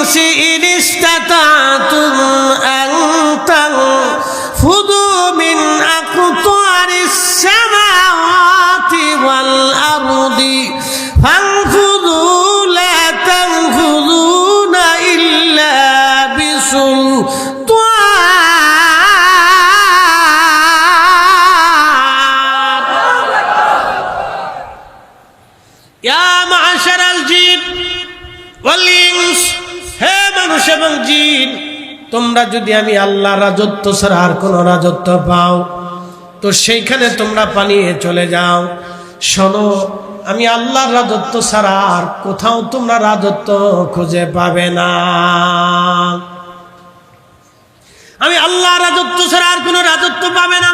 ইনসি in ইসতাতাতুম আন তানফুযু মিন আকতারিস সামাওয়াতি ওয়াল আরদি ফানফুযু লা তানফুযুনা ইল্লা বিসুলতান। ইয়া মা'শারাল জিন ওয়াল ইনস, হে মানুষ এবং জিন, তোমরা যদি আমি আল্লাহর রাজত্ব ছাড়া আর কোন রাজত্ব পাও তো সেইখানে তোমরা পালিয়ে চলে যাও। শোনো, আমি আল্লাহর রাজত্ব ছাড়া আর কোথাও তোমরা রাজত্ব খুঁজে পাবে না। আমি আল্লাহর রাজত্ব ছাড়া আর কোন রাজত্ব পাবে না।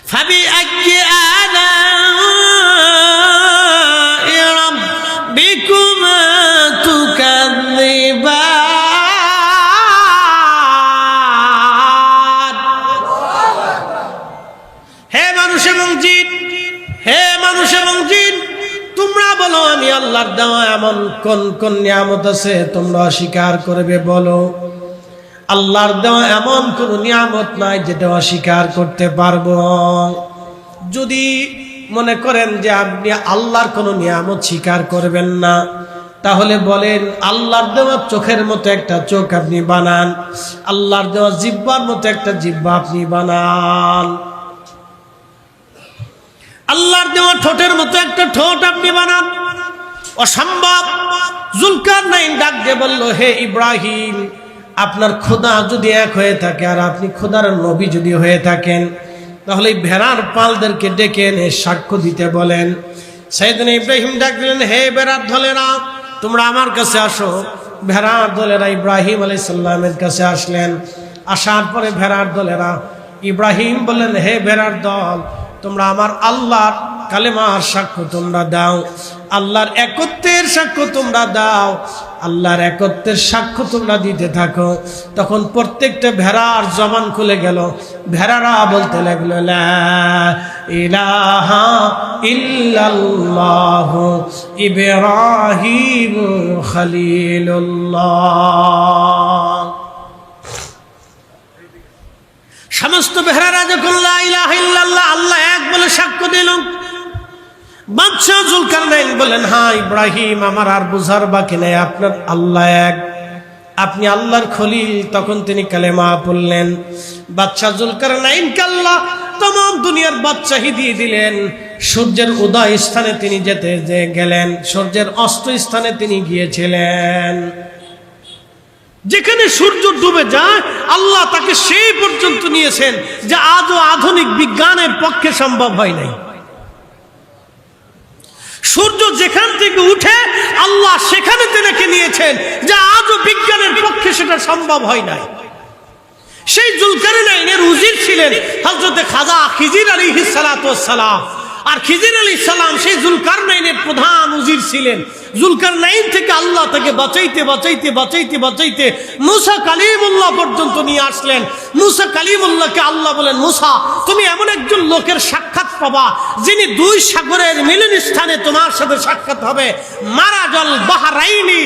ফাবি আইয়ি আলা'i রাব্বিকুমা তুকাযযিবান। হে মানুষ এবং জিন, হে মানুষ এবং জিন, তোমরা বলো আমি আল্লাহর দেওয়া এমন কোন কোন নিয়ামত আছে তোমরা অস্বীকার করবে? বলো, আল্লাহর দেওয়া এমন কোন নিয়ামত নাই যেটা অস্বীকার করতে পারবো। যদি মনে করেন যে আপনি আল্লাহর কোন নিয়ামত স্বীকার করবেন না, তাহলে বলেন আল্লাহর দেওয়া চোখের মতো একটা চোখ আপনি বানান, আল্লাহর দেওয়া জিহ্বার মতো একটা জিহ্বা আপনি বানান, আল্লাহর দেওয়া ঠোঁটের মতো একটা ঠোঁট আপনি বানান। অসম্ভব। জুলকারনাইন ডাক দিয়ে বলল, হে ইব্রাহিম, আপনার খোদা যদি এক হয়ে থাকে আর আপনি খোদার নবী যদি হয়ে থাকেন, তাহলে ভেড়ার পালদেরকে ডেকে এনে সাক্ষ্য দিতে বলেন। সাইয়েদনা ইব্রাহিম ডাক দিলেন, হে ভেড়ার দলেরা, তোমরা আমার কাছে আসো। ভেড়ার দলেরা ইব্রাহিম আলাইহিস সালামের কাছে আসলেন। আসার পরে ভেড়ার দলেরা ইব্রাহিম বললেন, হে ভেড়ার দল, তোমরা আমার আল্লাহর কালেমার সাক্ষ্য তোমরা দাও, আল্লাহর একত্বের সাক্ষ্য তোমরা দাও, আল্লাহর একত্বের সাক্ষ্য তোমরা দিতে থাকো। তখন প্রত্যেকটা ভেড়ার জবান খুলে গেল। ভেড়ারা বলতে লাগলো, লা ইলাহা ইল্লাল্লাহু ইব্রাহিম খলিলুল্লাহ। সমস্ত ভেড়ারা যখন লা ইলাহা ইল্লাল্লাহ আল্লাহ এক বলে সাক্ষ্য দিল, বাদশা জুলকারনাইন বলেন, হ্যাঁ ইব্রাহিম, আমার আর বুঝার বাকি নেই, আপনার আল্লাহ এক, আপনি আল্লাহর খলিল। তখন তিনি কালেমা পড়লেন। বাদশা জুলকারনাইনকে আল্লাহ तमाम दुनियार बादशाही दिए दिलेन। सूर्যের উদয় স্থানে তিনি যেতে গেলেন, সূর্যের অস্ত স্থানে তিনি গিয়েছিলেন। যেখানে সূর্য ডুবে যায় আল্লাহ তাকে সেই পর্যন্ত নিয়েছেন যা আজও আধুনিক বিজ্ঞানের পক্ষে সম্ভব হয় নাই। সূর্য যেখান থেকে উঠে আল্লাহ সেখানে তাকে নিয়েছেন যা আজও বিজ্ঞানের পক্ষে সেটা সম্ভব হয় নাই। সেই জুলকারনাইনের উজির ছিলেন হযরত খাজা খিজির আলাইহিস সালাতু ওয়াস সালাম। আর খিজির আলাইহিস সালাম সেই জুলকারনাইনের প্রধান উজির ছিলেন। জুলকারনাইন থেকে আল্লাহ তাকে বাঁচাইতে বাঁচাইতে বাঁচাইতে বাঁচাইতে মুসা কালিমুল্লাহ পর্যন্ত নিয়ে আসলেন। মুসা কালিমুল্লাহকে আল্লাহ বলেন, মুসা তুমি এমন একজন লোকের সাক্ষাৎ পাবা যিনি দুই সাগরের মিলন স্থানে তোমার সাথে সাক্ষাৎ হবে। মারাজাল বাহরাইনি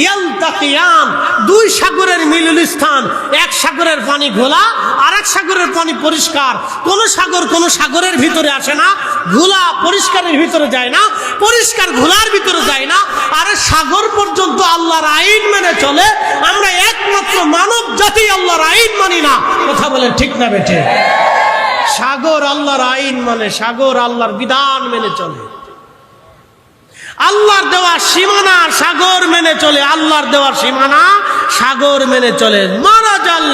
ইয়ালতাকিয়ান, দুই সাগরের মিলন স্থান, এক সাগরের পানি ঘোলা আর এক সাগরের পানি পরিষ্কার। কোন সাগর কোন সাগরের ভিতরে আসে না, ঘোলা পরিষ্কারের ভিতরে যায় না, পরিষ্কার ঘোলার ভিতরে যায় না। আর সাগর পর্যন্ত আল্লাহর আইন মেনে চলে। আমরা একমাত্র মানব জাতি আল্লাহর আইন মানি না। কথা বলে ঠিক না বেঠে? সাগর আল্লাহর আইন মানে, সাগর আল্লাহর বিধান মেনে চলে। আল্লাহর দেওয়া সীমানা সাগর মেনে চলে, আল্লাহর দেওয়া সীমানা সাগর মেনে চলে। মারাজাল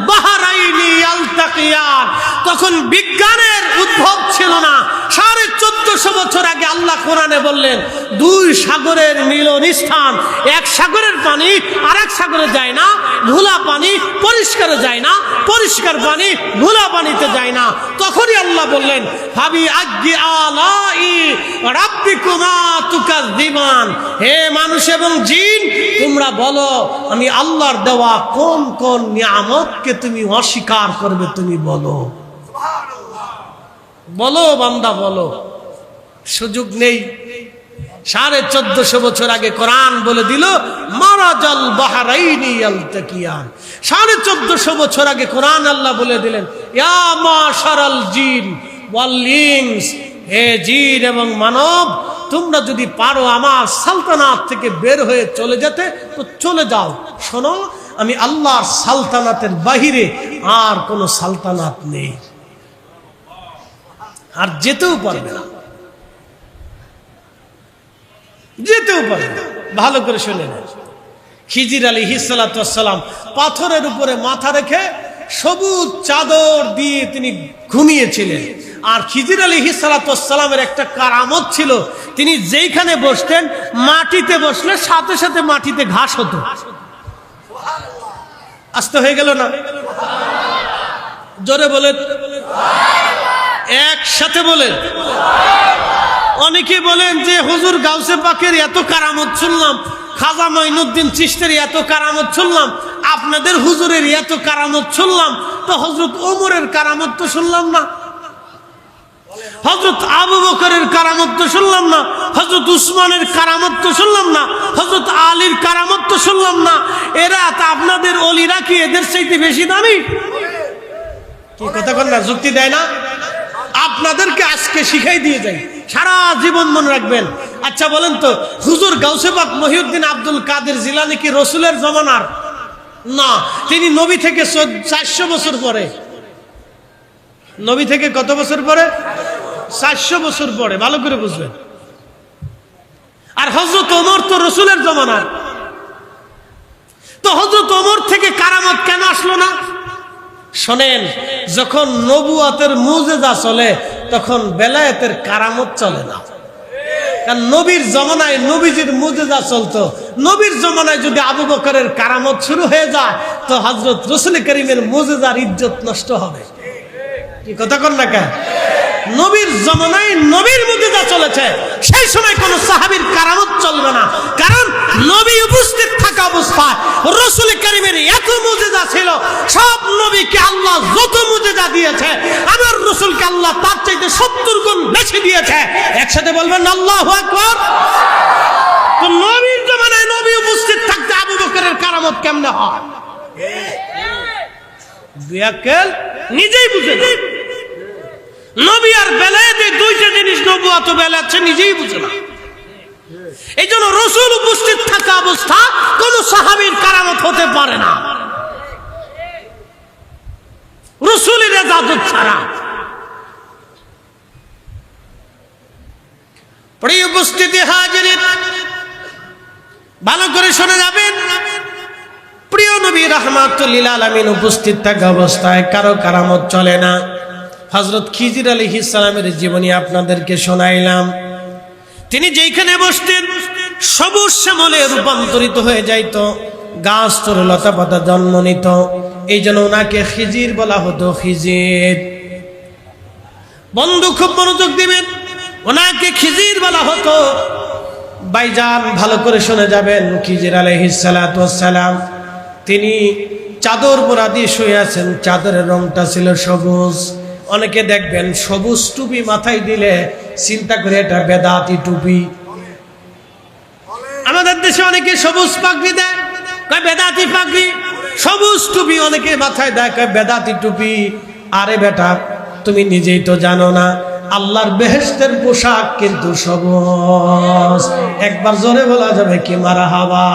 বাহরাইনি ইয়ালতাকিয়ান, তখন বিজ্ঞানের উদ্ভব ছিল না। 1450 বছর আগে আল্লাহ কোরআনে বললেন দুই সাগরের মিলন স্থান, এক সাগরের পানি আর এক সাগরে যায় না, ঘোলা পানি পরিষ্কারে যায় না, পরিষ্কার পানি ঘোলা পানিতে যায় না। তখনই আল্লাহ বললেন, ফাবি আইয়ি আলাই রাব্বিকুমা তুকাযযিবান, হে মানুষ এবং জিন তোমরা বলো আমি আল্লাহর দেওয়া কোন কোন নিয়ামতকে তুমি অস্বীকার করবে, তুমি বলো। বলো বান্দা বলো, সুযোগ নেই, 1450 বছর আগে কোরআন বলে দিল মারাজাল বাহরাইনি ইয়ালতাকিয়ান। 1450 বছর আগে কোরআন আল্লাহ বলে দিলেন ইয়া মাশারাল জিন ওয়াল ইনস, হে জিন এবং মানব, তোমরা যদি পারো আমার সালতানাত থেকে বের হয়ে চলে যেতে তো চলে যাও। শোনো, আমি আল্লাহর সালতানাতের বাহিরে আর কোন সালতানাত নেই, আর যেতেও পারবে না, যেতেও পারবে না। ভালো করে শুনে নেন, খিজির আলাইহিস সালাতু ওয়াস সালাম পাথরের উপরে মাথা রেখে সবুজ চাদর দিয়ে তিনি ঘুমিয়েছিলেন। আর খিজির আলাইহিস সালাতু ওয়াস সালামের একটা কারামত ছিল, তিনি যেইখানে বসতেন মাটিতে বসলে সাথে সাথে মাটিতে ঘাস হতো। আস্তে হয়ে গেল না? জোরে বলেন, একসাথে বলেন। অনেকে বলেন যে হুজুর গাউসে পাকের এত কারামত শুনলাম, খাজা মাইনুদ্দিন চিশতির এত কারামত শুনলাম, আপনাদের হুজুরের এত কারামত শুনলাম, তো হযরত ওমরের কারামত তো শুনলাম না, হযরত আবু বকরের কারামত তো শুনলাম না, হযরত উসমানের কারামত তো শুনলাম না, হযরত আলীর কারামত তো শুনলাম না। এরা তা আপনাদের ওলিরা কি এদের চাইতে বেশি দামি? কি কথা বল না, যুক্তি দেয় না? আপনাদেরকে আজকে শিখাই দিয়ে যাই, সারা জীবন মনে রাখবেন। আচ্ছা বলেন তো, হুজুর গাউসে পাক মহিউদ্দিন আব্দুল কাদের জিলানী কি রসুলের জমানার? না, তিনি নবী থেকে 400 বছর পরে। নবী থেকে কত বছর পরে? 400 বছর পরে। ভালো করে বুঝবেন। আর হযরত ওমর তো রসুলের জমানার, তো হযরত ওমর থেকে কারামত কেন আসলো না? শোনেন, যখন নবুয়াতের মুজিজা চলে তখন বেলায়েতের কারামত চলে না। কারণ নবীর জমানায় নবীজির মুজিজা চলতো। নবীর জমানায় যদি আবু বকরের কারামত শুরু হয়ে যায় তো হযরত রাসূল করিমের মুজিজার ইজ্জত নষ্ট হবে। কি কথা কন না কেন? নবীর জমানায় নবীর মুজিজা চলেছে, সেই সময় কোন সাহাবীর কারামত চলবে না। কারণ নবী উপস্থিত থাকা অবস্থায় রাসূল করিমের এত মুজিজা ছিল, সব নবীকে আল্লাহ যত মুজিজা দিয়েছে আমার রাসূলকে আল্লাহ তার চাইতে 70 গুণ বেশি দিয়েছে। একসাথে বলবেন আল্লাহু আকবার। তো নবীর জমানায় নবী উপস্থিত থাকতে আবু বকরের কারামত কেমনে হয়? বিয়াকেল নিজেই বুঝেন। নবী আর বেলায়েত এই দুইটা জিনিস, নবুয়ত বেলায়েত সে নিজেই বুঝে না। এই জন্য রাসূল উপস্থিত থাকা অবস্থা কোন সাহাবীর কারামত হতে পারে না রাসূলের ইজাজত ছাড়া। প্রিয় উপস্থিতি হাজিরিন, ভালো করে শুনে যাবেন। প্রিয় নবী রাহমাতুল লিল আলামিন উপস্থিত থাকা অবস্থায় কারো কারামত চলে না। হযরত খিজির আলাইহিস সালামের জীবনী আপনাদেরকে শোনাইলাম। তিনি যেখানে বসতেন সবুজ শ্যামলে রূপান্তরিত হয়ে যাইত, গাছ তরুলতা পাতা জন্ম নিত। এই জন্য ওনাকে খিজির বলা হতো, খিজির। বন্ধু খুব মনোযোগ দিবেন, ওনাকে খিজির বলা হতো। ভাইজান ভালো করে শুনে যাবেন, খিজির আলাইহিস সালাতু ওয়াস সালাম তিনি চাদর মোড়া দিয়ে শুয়ে আছেন, চাদরের রংটা ছিল সবুজ। অনেকে দেখবেন সবুজ টুপি মাথায় দিলে চিন্তা করে এটা বেদাতি টুপি। আমাদের দেশে অনেকে সবুজ পাগড়ি দেয়, কয় বেদাতি পাগড়ি। সবুজ টুপি অনেকে মাথায় দেয়, কয় বেদাতি টুপি। আরে বেটা, তুমি নিজেই তো জানো না আল্লাহর বেহেশতের পোশাক কিন্তু সবুজ। একবার জোরে বলা যাবে কি মারহাবা?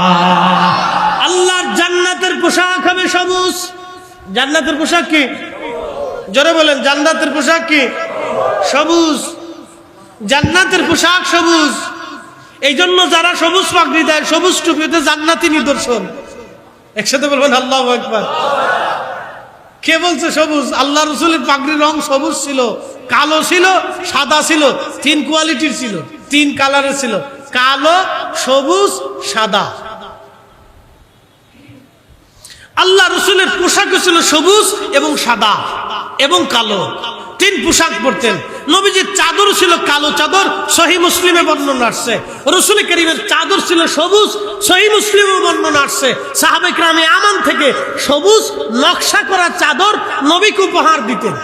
আল্লাহর জান্নাতের পোশাক হবে সবুজ। জান্নাতের পোশাক কি? জোরে বলেন, জান্নাতের পোশাক কি? সবুজ। জান্নাতের পোশাক সবুজ। এই জন্য যারা সবুজ পাগড়ি দেয়, সবুজ টুপিতে জান্নাতি নিদর্শন। একসাথে বলবেন আল্লাহু আকবার। কে বলছে সবুজ? আল্লাহ রাসূলের পাগড়ির রং সবুজ ছিল, কালো ছিল, সাদা ছিল। 3 কোয়ালিটির ছিল, 3 কালারের ছিল, কালো, সবুজ, সাদা। আল্লাহ রাসূলের পোশাক ছিল সবুজ এবং সাদা এবং কালো, 3 পোশাক পরতেন। নবীজির চাদর ছিল কালো চাদর, সহিহ মুসলিমে বর্ণনা আসছে। রাসূল করিমের চাদর ছিল সবুজ, সহিহ মুসলিমে বর্ণনা আসছে। সাহাবায়ে কেরামে আমান থেকে সবুজ নকশা করা চাদর নবীকে উপহার দিতেন।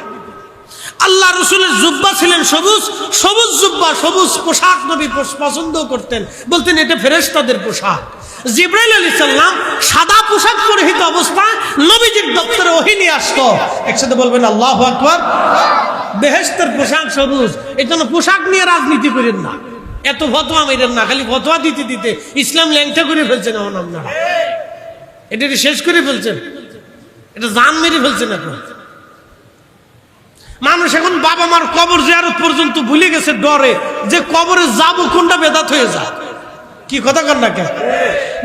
আল্লাহ রসুলের জুব্বা ছিলেন সবুজ, সবুজ জুব্বা, সবুজ পোশাক নবী পছন্দ করতেন, বলতেন এটা ফেরেশতাদের পোশাক। জিবরাইল আলাইহিস সালাম সাদা পোশাক পরিহিত অবস্থায় নবীজির দপ্তরে ওহী নিয়ে আসতো। একসাথে বলবেন আল্লাহু আকবার। বেহেশতের পোশাক সবুজ, এই জন্য পোশাক নিয়ে রাজনীতি করেন না, এত ফতোয়া মেরেন না, খালি ফতোয়া দিতে দিতে ইসলাম ল্যাংটা করে ফেলছেন এখন আপনারা, এটা শেষ করে ফেলছেন, এটা জান মেরে ফেলছেন। এখন মানুষ এখন বাবা মার কবর জিয়ারত পর্যন্ত ভুলে গেছে ডরে, যে কবরে যাবো কোনটা বেদাত হয়ে যায়। কি কথা কর না কেন?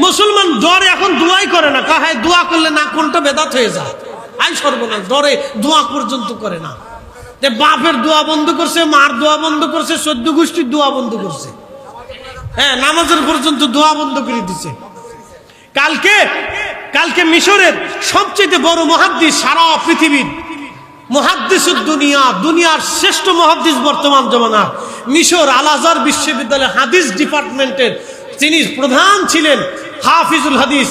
মুসলমান ডরে এখন দোয়াই করে না, কাহায় দোয়া করলে না কোনটা বেদাত হয়ে যায়। আই সর্বনাশ, ডরে দোয়া পর্যন্ত করে না। যে বাপের দোয়া বন্ধ করছে, মার দোয়া বন্ধ করছে, 14 গোষ্ঠীর দোয়া বন্ধ করছে, হ্যাঁ নামাজের পর্যন্ত দোয়া বন্ধ করে দিছে। কালকে মিশরের সবচেয়ে বড় মুহাদ্দিস সারা পৃথিবীর, মুহাদ্দিসুদ দুনিয়া, দুনিয়ার শ্রেষ্ঠ মুহাদ্দিস বর্তমান জমানার, মিশর আল আজহার বিশ্ববিদ্যালয়ের হাদিস ডিপার্টমেন্টের তিনি প্রধান ছিলেন, হাফিজুল হাদিস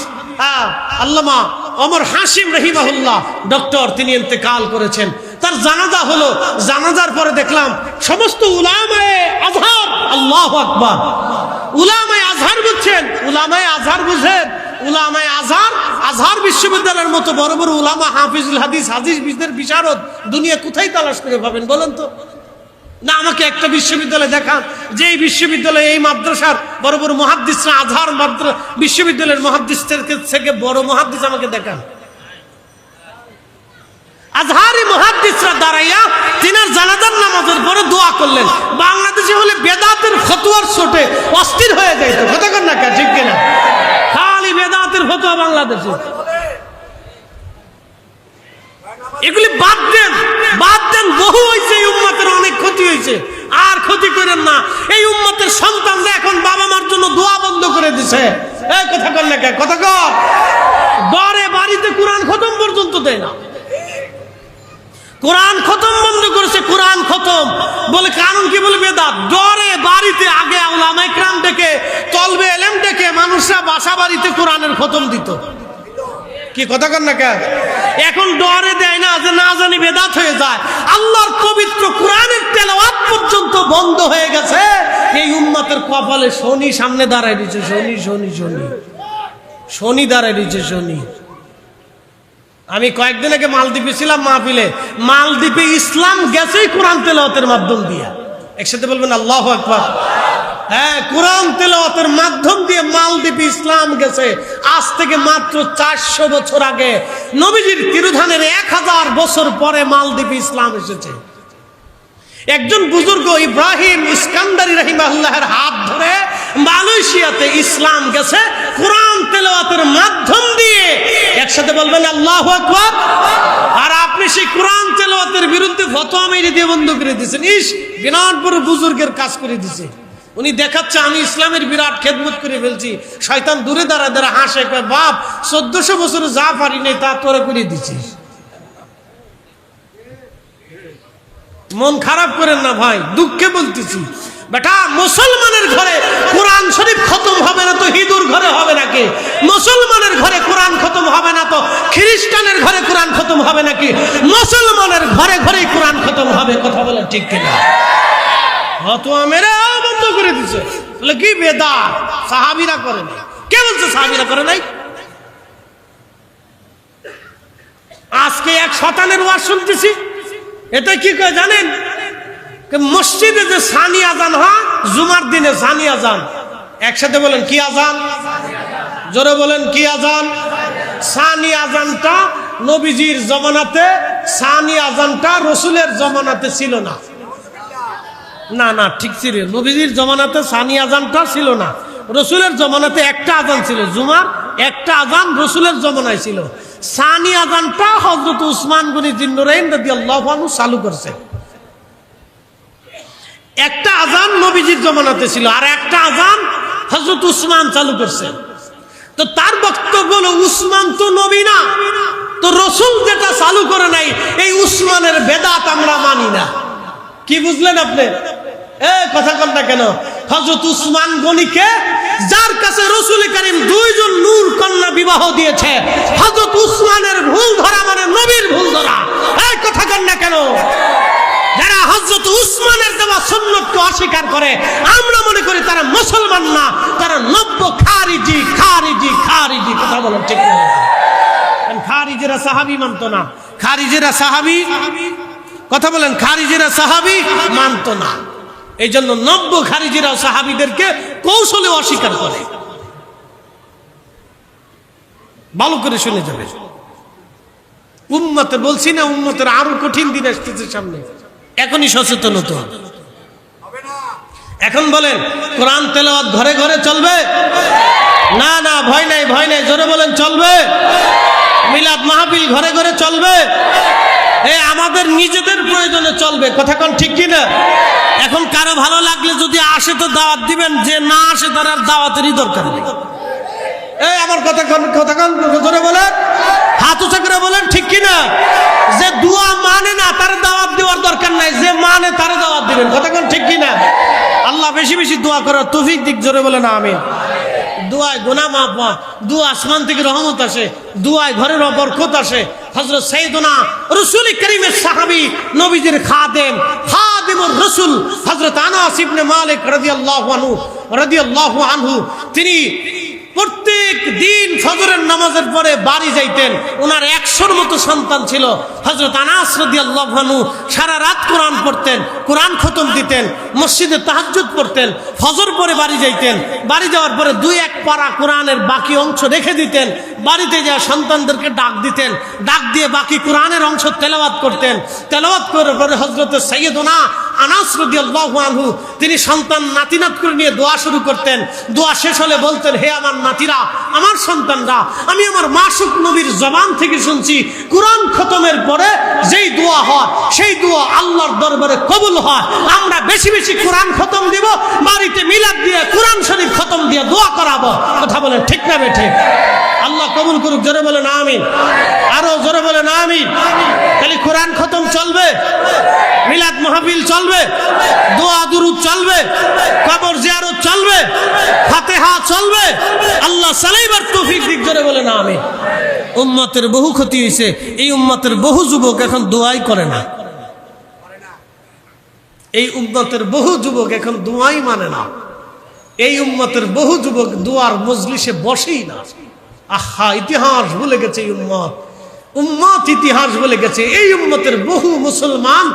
আল্লামা ওমর হাশিম রাহিমাহুল্লাহ ডক্টর, তিনি ইন্তেকাল করেছেন। তার জানাজা হলো, জানাজার পরে দেখলাম সমস্ত উলামায়ে আজহার, আল্লাহু আকবার, উলামায়ে আজহার বুঝছেন, উলামায়ে আজহার বুঝেন, উলামায়ে আজহার, আজহার বিশ্ববিদ্যালয়ের মতো বড় বড় উলামা, হাফিজুল হাদিস, হাদিস বিশারদ দুনিয়া কোথায় তালাশ করে পাবেন বলেন তো? না আমাকে একটা বিশ্ববিদ্যালয় দেখান যে এই বিশ্ববিদ্যালয়ে এই মাদ্রাসার বড় বড় মুহাদ্দিসরা, আজহার বিশ্ববিদ্যালয়ের মুহাদ্দিসদের থেকে বড় মুহাদ্দিস আমাকে দেখান। আজহারি মুহাদ্দিসরা দাঁড়াইয়া তিনার জানাজার নামাজের পরে দোয়া করলেন। বাংলাদেশে হলে বেদাতের ফতোয়ার ছোটে অস্থির হয়ে যাইত, কথা কর না ঠিক কিনা? খালি বেদাতের ফতোয়া বাংলাদেশে। এগুলি বাদ দেন, বাদ দেন, বহু হয়েছে, এই উম্মতের অনেক ক্ষতি হয়েছে, আর ক্ষতি করেন না। এই উম্মতের সন্তানরা এখন বাবা মার জন্য দোয়া বন্ধ করে দিছে। এই কথা কর না কে? কথা কর। ডরে বাড়িতে কোরআন খতম পর্যন্ত দেয় না, কোরআন খতম বন্ধ করেছে, কোরআন খতম বলে কারণ কি? বলে বেদাত। ডরে বাড়িতে আগে উলামায়ে কেরাম ডেকে, তলবে ইলম ডেকে মানুষরা বাসা বাড়িতে কোরআনের খতম দিত। কি কথা কর না কেন? এখন ডরে দেয় না, যে না জানি বেদাত হয়ে যায়। আল্লাহর পবিত্র কোরআনের তেলাওয়াত পর্যন্ত বন্ধ হয়ে গেছে। এই উম্মতের কপালে শনি সামনে দাঁড়ায় দিয়েছে, শনি শনি শনি শনি দাঁড়ায় দিয়েছে, শনি। আমি কয়েকদিন আগে মালদ্বীপে ছিলাম মাহফিলে, মালদ্বীপে ইসলাম গেছেই কোরআন তেলাওয়াতের মাধ্যম দিয়ে। একসাথে বলবেন আল্লাহু আকবার। হ্যাঁ, কোরআন তেলাওয়াতের মাধ্যম দিয়ে মালদ্বীপে ইসলাম গেছে। আজ থেকে মাত্র 400 বছর আগে, নবীজির তিরোধানের 1000 বছর পরে মালদ্বীপে ইসলাম এসেছে। একজন বুজুর্গ ইব্রাহিম ইস্কান্দারি রাহিমাহুল্লাহর হাত ধরে মালয়েশিয়াতে ইসলাম গেছে কোরআন তেলাওয়াতের মাধ্যম দিয়ে। একসাথে বলবেন আল্লাহু আকবার। আর আপনি সেই কোরআন তেলাওয়াতের বিরুদ্ধে ফতোয়া মেরে দিয়ে বন্ধ করে দিয়েছেন। ইস, বিরাট বড় বুজুর্গের কাজ করে দিয়েছে। উনি দেখাচ্ছে আমি ইসলামের বিরাট খেদমত করে ফেলছি। শয়তান দূরে দাঁড়ায় দাঁড়া হাসে, কয় বাপ 1400 বছরে যা পারি নাই তা তোরা করে দিছিস। মন খারাপ করেন না ভাই, দুঃখে বলতেছি। বেটা, মুসলমানের ঘরে কোরআন শরীফ খতম হবে না তো হিন্দুর ঘরে হবে নাকি? মুসলমানের ঘরে কোরআন খতম হবে না তো খ্রিস্টানের ঘরে কোরআন খতম হবে নাকি? মুসলমানের ঘরে ঘরেই কোরআন খতম হবে। কথা বলেন ঠিক কিনা? ফতোয়া মেরে বন্ধ করে দিছে। বলে কি বেদাত? সাহাবীরা করে নাই। কে বলছে সাহাবীরা করে নাই? আজকে এক শতানের ওয়াজ শুনতেছি, এটা কি কয় জানেন? মসজিদে যে সানি আজান হয়, জুমার দিনে সানি আজান। একসাথে বলেন কি আজান? জোরে বলেন কি আজান? সানি আজানটা নবীজির জমানাতে, সানি আজানটা রসুলের জমানাতে ছিল না। না না, ঠিক ছিল, নবীজির জমানাতে সানি আজানটা ছিল না। রসুলের জমানাতে একটা আজান ছিল, জুমার একটা আজান রসুলের জমানায় ছিল। সানি আজানটা হযরত উসমান গনি জিন্নুরাইন রাদিয়াল্লাহু আনহু চালু করছে। একটা আজান নবীজির জমানাতে ছিল, আর একটা আজান হযরত উসমান চালু করছে। তো তার বক্তব্য হলো, উসমান তো নবী না, তো রসুল যেটা চালু করে নাই, এই উসমানের বেদাত আমরা মানি না। কি বুঝলেন আপনি? কথা কন না কেন? হযরত উসমান গনিকে, যার কাছে রাসূল করিম 2 জন নূর কন্যা বিবাহ দিয়েছে, হযরত উসমানের ভুল ধরা মানে নবীর ভুল ধরা। কথা কন না কেন? উসমানের দেওয়া সুন্নতকে অস্বীকার করে, আমরা মনে করি তারা মুসলমান না, তারা নব্য খারিজি খারিজি খারিজি। কথা বলেন ঠিক না? খারিজিরা সাহাবী মানতো না, খারিজিরা সাহাবী, কথা বলেন, খারিজিরা সাহাবী মানতো না। এই জন্য নব্য খারিজিরা সাহাবীদেরকে কৌশলে অস্বীকার করে। ভালো করে শুনে যাবে। উম্মতে বলছি না, উম্মতের আরো কঠিন দিন আসতেছে সামনে, এখনই সচেতন হতে হবে। এখন বলেন কোরআন তেলাওয়াত ঘরে ঘরে চলবে? না না, ভয় নাই, ভয় নাই, জোরে বলেন চলবে। মিলাদ মাহফিল ঘরে ঘরে চলবে, আমাদের নিজেদের প্রয়োজনে চলবে। কথা কোন ঠিক কিনা? এখন কারো ভালো লাগলে যদি আসে তো দাওয়াত দিবেন, যে না আসে তার আর দাওয়াতেরই দরকার নেই। আমার কথা জোরে বলেন, হাত উঁচা করে বলেন ঠিক কিনা? যে দোয়া মানে না তার দাওয়াত দেওয়ার দরকার নাই, যে মানে তার দাওয়াত দিবেন। কথা কোন ঠিক কিনা? আল্লাহ বেশি বেশি দোয়া করার তৌফিক দিক, জোরে বলেন আমিন। দুয়ায় গুনাহ মাফ হয়, দুয়া আসমান থেকে রহমত আসে, দুয়ায় ঘরের বরকত আসে। হযরত সাইয়েদনা রাসূল করিমের সাহাবী, নবীজির খাদেম, খাদিমুর রাসূল হযরত আনাস ইবনে মালিক রাদিয়াল্লাহু আনহু তিনি প্রত্যেক দিন ফজরের নামাজের পরে বাড়ি যাইতেন। ওনার 100-র মতো সন্তান ছিল। হযরত আনাস রাদিয়াল্লাহু আনহু সারা রাত কোরআন পড়তেন, কোরআন খতম দিতেন, মসজিদে তাহাজ্জুদ পড়তেন, ফজর পরে বাড়ি যাইতেন। বাড়ি যাওয়ার পরে 2-1 পারা কোরআনের বাকি অংশ রেখে দিতেন। বাড়িতে যা সন্তানদেরকে ডাক দিতেন, ডাক দিয়ে বাকি কোরআনের অংশ তেলাওয়াত করতেন। তেলাওয়াত করার পরে হযরত সাইয়েদনা আনাস রাদিয়াল্লাহু আনহু তিনি সন্তান নাতিনাত করে নিয়ে দোয়া শুরু করতেন। দোয়া শেষ হলে বলতেন, হে আমার নাতিরা, আমার সন্তানরা, আমি আমার মাসুক নবীর জবান থেকে শুনছি কোরআন খতমের পরে যেই দোয়া হয় সেই দোয়া আল্লাহর দরবারে কবুল হয়। আমরা বেশি বেশি কোরআন খতম দিব, বাড়িতে মিলাদ দিয়ে কোরআন শরীফ খতম দিয়ে দোয়া করাবো। কথা বলেন ঠিক না বেঠিক? আল্লাহ কবুল করুক, জোরে বলেন আমিন। আরো জোরে বলেন আমিন। খালি কোরআন খতম চলবে, মিলাদ মাহফিল চলবে, দোয়া দুরুদ চলবে, কবর জিয়ারত চলবে, ফাতিহা চলবে, আল্লাহ চালাইবার তৌফিক দিক, জোরে বলেন আমিন। উম্মতের বহু ক্ষতি হয়েছে। এই উম্মতের বহু যুবক এখন দোয়াই করে না। এই উম্মতের বহু যুবক এখন দোয়াই মানে না। এই উম্মতের বহু যুবক দোয়ার মজলিসে বসেই না। আহা, ইতিহাস ভুলে গেছে এই উম্মত, উম্মত ইতিহাস ভুলে গেছে। এই উম্মতের বহু মুসলমান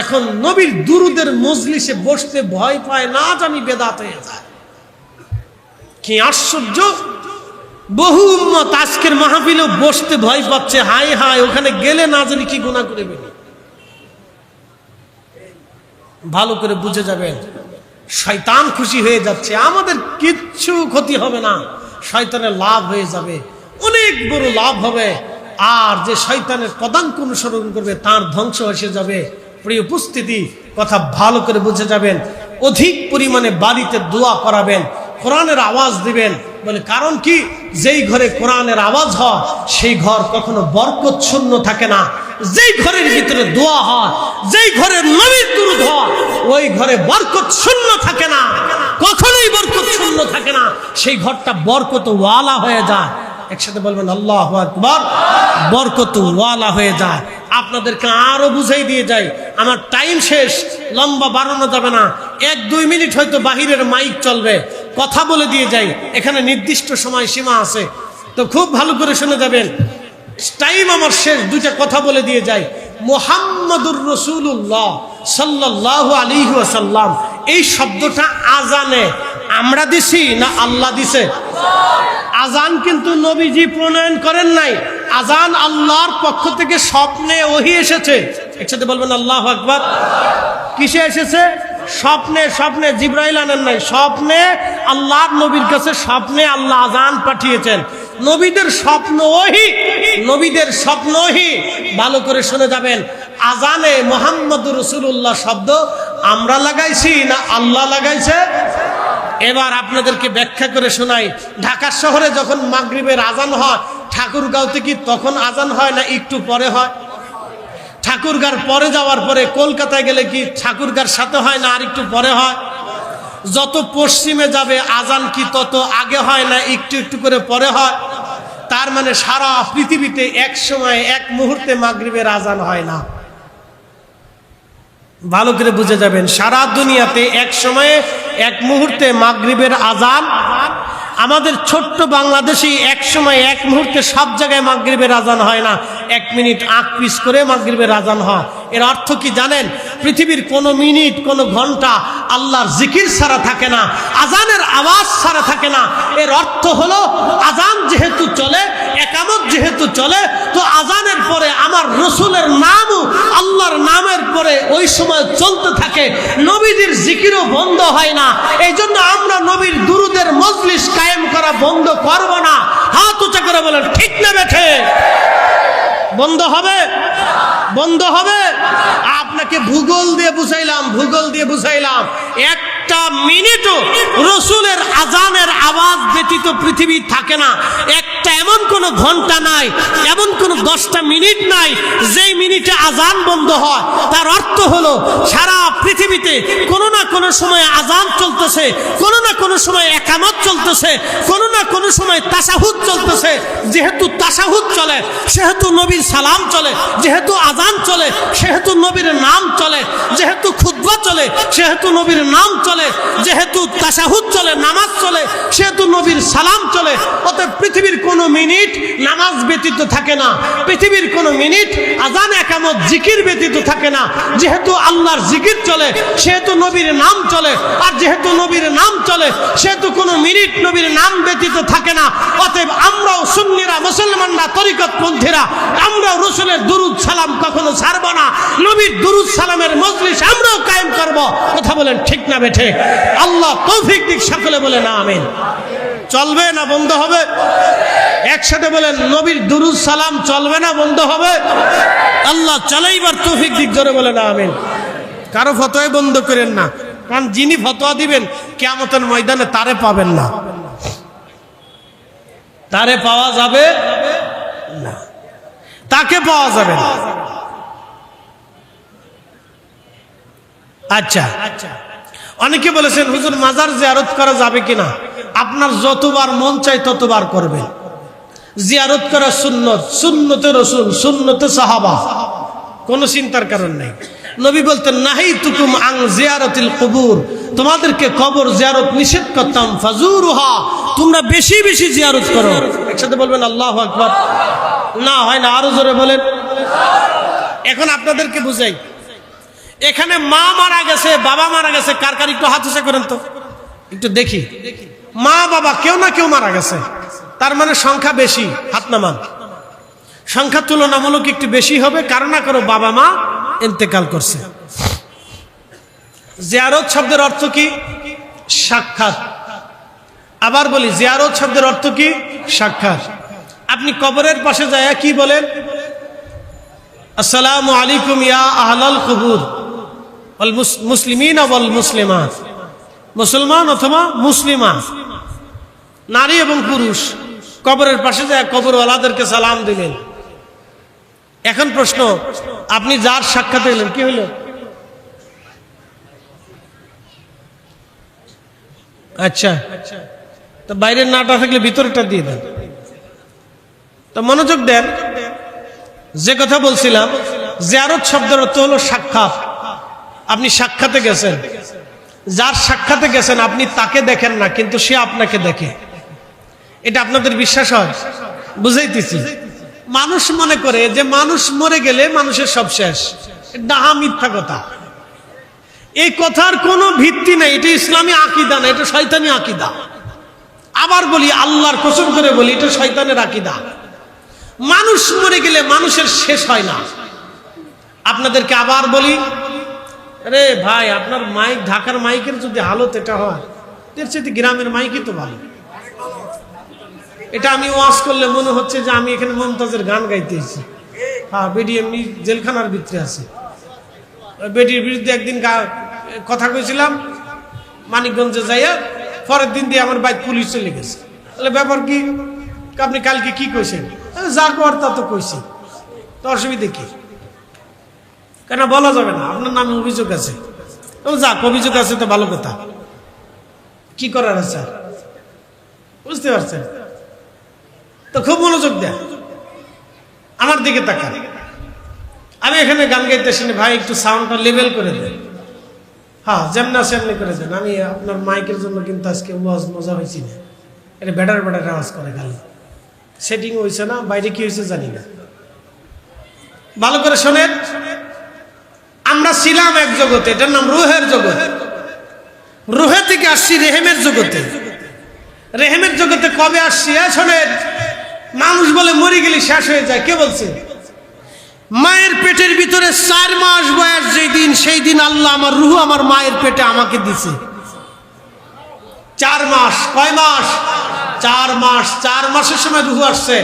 এখন নবীর দুরুদের মজলিসে বসতে ভয় পায়, না জানি বেদাত হয়ে যায়। কি আশ্চর্য! বহু উম্মত আজকের মাহফিলেও বসতে ভয় পাচ্ছে, হায় হায় ওখানে গেলে না জানি কি গুনাহ করে ফেলি। ভালো করে বুঝে যাবেন, শয়তান খুশি হয়ে যাচ্ছে, আমাদের কিচ্ছু ক্ষতি হবে না, শয়তানের লাভ হয়ে যাবে, অনেক বড় লাভ হবে। আর যে শয়তানের পদাঙ্ক অনুসরণ করবে তার ধ্বংস এসে যাবে। প্রিয় উপস্থিতি, কথা ভালো করে বুঝে যাবেন। অধিক পরিমাণে বাড়িতে দোয়া করাবেন, কোরআনের আওয়াজ দিবেন। বলে কারণ কি? যেই ঘরে কোরআনের আওয়াজ হয় সেই ঘর কখনো বরকত শূন্য থাকে না। যেই ঘরের ভিতরে দোয়া হয়, যেই ঘরের নবীর দুরূদ হয়, ওই ঘরে বরকত শূন্য থাকে না, কখনোই বরকত শূন্য থাকে না। সেই ঘরটা বরকত ওয়ালা হয়ে যায়। একসাথে বলবেন আল্লাহু আকবার। বরকত ওয়ালা হয়ে যায়। আপনাদেরকে আরো বুঝাই দিয়ে যাই, আমার টাইম শেষ, লম্বা বাড়ানো যাবে না। 1-2 মিনিট হয়তো বাহিরের মাইক চলবে, কথা বলে দিয়ে যাই। এখানে নির্দিষ্ট সময় সীমা আছে, তো খুব ভালো করে শুনে যাবেন। টাইম আমার শেষ, 2টা কথা বলে দিয়ে যাই। মুহাম্মাদুর রাসূলুল্লাহ সাল্লাল্লাহু আলাইহি ওয়াসাল্লাম, এই শব্দটা আজানে আমরা দিছি না আল্লাহ দিছে? আজান কিন্তু নবীজি প্রণয়ন করেন নাই, আজান আল্লাহর পক্ষ থেকে স্বপ্নে ওহী এসেছে। একসাথে বলবেন আল্লাহু আকবার। কিসে এসেছে? স্বপ্নে। স্বপ্নে জিবরাইল আনেন নাই, স্বপ্নে আল্লাহর নবীর কাছে স্বপ্নে আল্লাহ আজান পাঠিয়েছেন। নবীদের স্বপ্ন ওহী, নবীদের স্বপ্ন ওহী। ভালো করে শুনে যাবেন, আজানে মুহাম্মদুর রাসূলুল্লাহ শব্দ আমরা লাগাইছি না আল্লাহ লাগাইছে? এবার আপনাদেরকে ব্যাখ্যা করে শোনাই। ঢাকা শহরে যখন মাগরিবের আজান হয়, ঠাকুরগাঁওতে কি তখন আজান হয় না একটু পরে হয়? ঠাকুরগাঁর পরে যাওয়ার পরে কলকাতায় গেলে কি ঠাকুরগাঁর সাথে হয় না আর একটু পরে হয়? যত পশ্চিমে যাবে আজান কি তত আগে হয় না একটু একটু করে পরে হয়? তার মানে সারা পৃথিবীতে এক সময় এক মুহূর্তে মাগরিবের আজান হয় না। ভালো করে বুঝে যাবেন, সারা দুনিয়াতে এক সময়ে এক মুহূর্তে মাগরিবের আজান, আমাদের ছোট্ট বাংলাদেশে এক সময় এক মুহূর্তে সব জায়গায় মাগরিবের আজান হয় না, 1 মিনিট আঁক পিস করে মাগরিবের আজান হয়। এর অর্থ কি জানেন? পৃথিবীর কোনো মিনিট, কোনো ঘন্টা আল্লাহর জিকির ছাড়া থাকে না, আজানের আওয়াজ ছাড়া থাকে না। এর অর্থ হলো আজান যেহেতু চলে, একামত যেহেতু চলে, তো আজানের পরে আমার রসুলের নামও আল্লাহর নামের পরে ওই সময় চলতে থাকে, নবীদের জিকিরও বন্ধ হয় না। এই জন্য আমরা নবীর দুরুদের মজলিস কায়েম করা বন্ধ করব না। হাত উঁচা করে বলেন ঠিক না বেঠে? বন্ধ হবে? বন্ধ হবে? আপনাকে ভূগোল দিয়ে বুঝাইলাম, একটা মিনিটও রসুলের আজানের আওয়াজ ব্যতীত পৃথিবী থাকে না। একটা এমন কোন ঘন্টা নাই, এমন কোন 10টা মিনিট নাই যেই মিনিটে আজান বন্ধ হয়। তার অর্থ হলো সারা পৃথিবীতে কোনো না কোনো সময় আজান চলতেছে, কোনো না কোনো সময় একামত চলতেছে, কোনো না কোনো সময় তাশাহুদ চলতেছে। যেহেতু তাশাহুদ চলে সেহেতু নবীর সালাম চলে, যেহেতু আজান চলে সেহেতু নবীর নাম চলে, যেহেতু খুতবা চলে সেহেতু নবীর নাম চলে, যেহেতু তাশাহুদ চলে, নামাজ চলে, সেহেতু নবীর সালাম চলে। অতএব পৃথিবীর কোনো মিনিট নামাজ ব্যতীত থাকে না, পৃথিবীর কোনো মিনিট আজান একামত জিকির ব্যতীত থাকে না। যেহেতু আল্লাহর জিকির চলে সেহেতু নবীর নাম চলে, আর যেহেতু নবীর নাম চলে সেহেতু কোনো মিনিট নবীর নাম ব্যতীত থাকে না। অতএব আমরাও সুন্নিরা, মুসলমানরা, তরিকতপন্থীরা, আমরাও রসুলের দুরুদ সালাম কখনো ছাড়ব না। নবীর দুরুদ সালামের মজলিস আমরাও কায়েম করব। কথা বলেন ঠিক না বেঠে? আল্লাহ তৌফিক দিক, সকলে বলেন আমিন। চলবে না বন্ধ হবে? একসাথে বলেন নবীর দুরুদ সালাম চলবে না বন্ধ হবে? আল্লাহ চালাইবার তৌফিক দিক, জোরে বলেন আমিন। কারো ফতোয়া বন্ধ করেন না, কারণ যিনি ফতোয়া দিবেন কিয়ামতের ময়দানে তারে পাবেন না, তারে পাওয়া যাবে না, তাকে পাওয়া যাবে না। আচ্ছা, অনেকে বলেছেন হুজুর মাজার জিয়ারত করা যাবে কিনা? আপনার যতবার মন চাই ততবার করবেন। জিয়ারত করা সুন্নত, সুন্নতে রসুল, সুন্নতে সাহাবা, কোনো চিন্তার কারণ নেই। নবী বলতেন নাহিতুকুম আন জিয়ারাতিল কুবুর, তোমাদেরকে কবর জিয়ারত নিষেধ করতাম, ফাজুরুহা, তোমরা বেশি বেশি জিয়ারত করো। একসাথে বলবেন আল্লাহু আকবার। না হয় না, আরো জোরে বলেন। এখন আপনাদেরকে বুঝাই, এখানে মা মারা গেছে, বাবা মারা গেছে, কার কার একটু হাত উঁচা করেন তো, একটু দেখি। মা বাবা কেউ না কেউ মারা গেছে, তার মানে সংখ্যা বেশি। হাত নামান। সংখ্যা তুলনামূলক একটু বেশি হবে, কারো না কারো বাবা মা ইন্তেকাল করছে। জিয়ারত শব্দের অর্থ কি? সাক্ষাৎ। আবার বলি, জিয়ারত শব্দের অর্থ কি? সাক্ষাৎ। আপনি কবরের পাশে যায় কি বলেন? আসসালামু আলাইকুম ইয়া আহলাল কুবুর ওয়াল মুসলিমিন ওয়াল মুসলিমাত, মুসলমান অথবা মুসলিমা, নারী এবং পুরুষ কবরের পাশে যায় কবরওয়ালাদেরকে সালাম দিলেন। এখন প্রশ্ন, আপনি যার সাক্ষাৎ এলেন, কি হইল? আচ্ছা, তো বাইরের নাটা থাকলে ভিতরটা দিয়ে দেন। তো মনোযোগ দেন, যে কথা বলছিলাম, জিয়ারত শব্দের অর্থ হলো সাক্ষাৎ। আপনি সাক্ষাতে গেছেন, যার সাক্ষাতে গেছেন আপনি তাকে দেখেন না, কিন্তু সে আপনাকে দেখে। এটা আপনাদের বিশ্বাস হয়? বুঝাইতেছি। মানুষ মনে করে যে মানুষ মরে গেলে মানুষের সব শেষ। ডাহা মিথ্যা কথা। এই কথার কোনো ভিত্তি নেই। এটা ইসলামী আকীদা না, এটা শয়তানি আকীদা। আবার বলি, আল্লাহর কসম করে বলি, এটা শয়তানের আকীদা। মানুষ মরে গেলে মানুষের শেষ হয় না। আপনাদেরকে আবার বলি, আরে ভাই, আপনার মাইক, ঢাকার মাইকের যদি হালত এটা হয়, এর চেয়ে গ্রামের মাইকই তো ভালো। এটা আমি ওয়াজ করলে মনে হচ্ছে যে আমি এখানে মমতাজের গান গাইতেছি। হ্যাঁ, বেডি এমনি জেলখানার ভিতরে আছে। বেডির বিরুদ্ধে একদিন কথা কইছিলাম, মানিকগঞ্জে যাইয়া, পরের দিন দিয়ে আমার বাইক পুলিশ চলে গেছে। তাহলে ব্যাপার কি? আপনি কালকে কি কইছেন? যা কর তা তো কইছি, তো অসুবিধা কি? কেন বলা যাবে না? আপনার নামে অভিযোগ আছে, যাক, অভিযোগ আছে তো ভালো কথা। কি করার আছে? বুঝতে পারছেন তো? খুব মনোযোগ দেন, আমার দিকে তাকান। আমি এখানে গান গাইতেছি না ভাই, একটু সাউন্ডটা লেভেল করে দেন। হ্যাঁ, যেমন আছে এমনি করে দেন। আমি আপনার মাইকের জন্য কিন্তু আজকে ওয়াজ মজা হয়েছি না, এটা বেটার আওয়াজ করে খালি, সেটিং হয়েছে না, বাইরে কি হয়েছে জানি না। ভালো করে শোনেন, আমরা ছিলাম এক জগতে, এটার নাম রুহের জগৎ। রুহে থেকে আসছি রেহেমের জগতে। রেহেমের জগতে কবে আসছি? শোনেন, মানুষ বলে মরে গেলে শেষ হয়ে যায়। কে বলছে? মায়ের পেটের ভিতরে 4 মাস বয়স যেই দিন, সেই দিন আল্লাহ আমার রুহ আমার মায়ের পেটে আমাকে দিছে। 4 মাস। কয় মাস? 4 মাস। 4 মাসের সময় রুহ আসছে।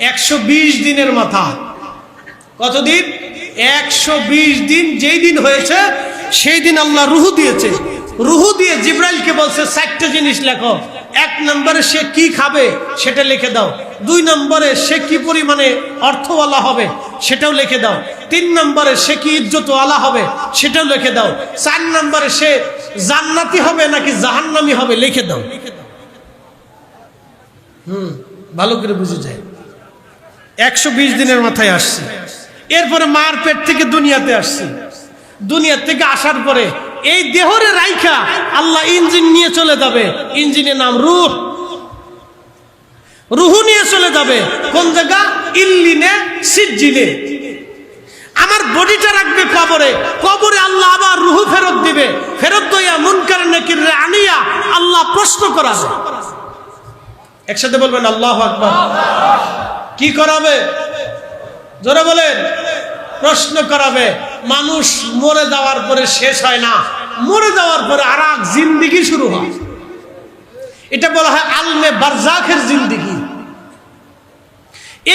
120 দিনের মাথা। কতদিন? 120 দিন। যেই দিন হয়েছে সেই দিন আল্লাহ রুহ দিয়েছে। রুহ দিয়ে জিব্রাইলকে বলছে 4টা জিনিস লেখো। 1 নম্বরে সে কি খাবে সেটা লিখে দাও। 2 নম্বরে সে কি পরিমাণে অর্থওয়ালা হবে সেটাও লিখে দাও। 3 নম্বরে সে কি ইজ্জতওয়ালা হবে সেটাও লিখে দাও। 4 নম্বরে সে জান্নাতি হবে নাকি জাহান্নামী হবে লিখে দাও। ভালো করে বুঝে যায়। 120 দিনের মাথায় আসছি। এরপরে মার পেট থেকে দুনিয়াতে আসছি। দুনিয়া থেকে আসার পরে এই দেহরে রাইখা আল্লাহ ইঞ্জিন নিয়ে চলে যাবে। ইঞ্জিনের নাম রূহ। রূহ নিয়ে চলে যাবে কোন জায়গা? ইল্লিনে, সিজ্জিনে। আমার বডিটা রাখবে কবরে। কবরে আল্লাহ আবার রূহ ফেরত দিবে। ফেরত দইয়া মুনকার নাকির আনিয়া আল্লাহ প্রশ্ন করাবে। একসাথে বলবেন আল্লাহু আকবার। কি করাবে? জোরে বলেন। প্রশ্ন করাবে। মানুষ মরে যাওয়ার পরে শেষ হয় না, মরে যাওয়ার পরে আর এক জিন্দিগি শুরু হয়। এটা বলা হয় আলমে বারজাখের জিন্দিগি।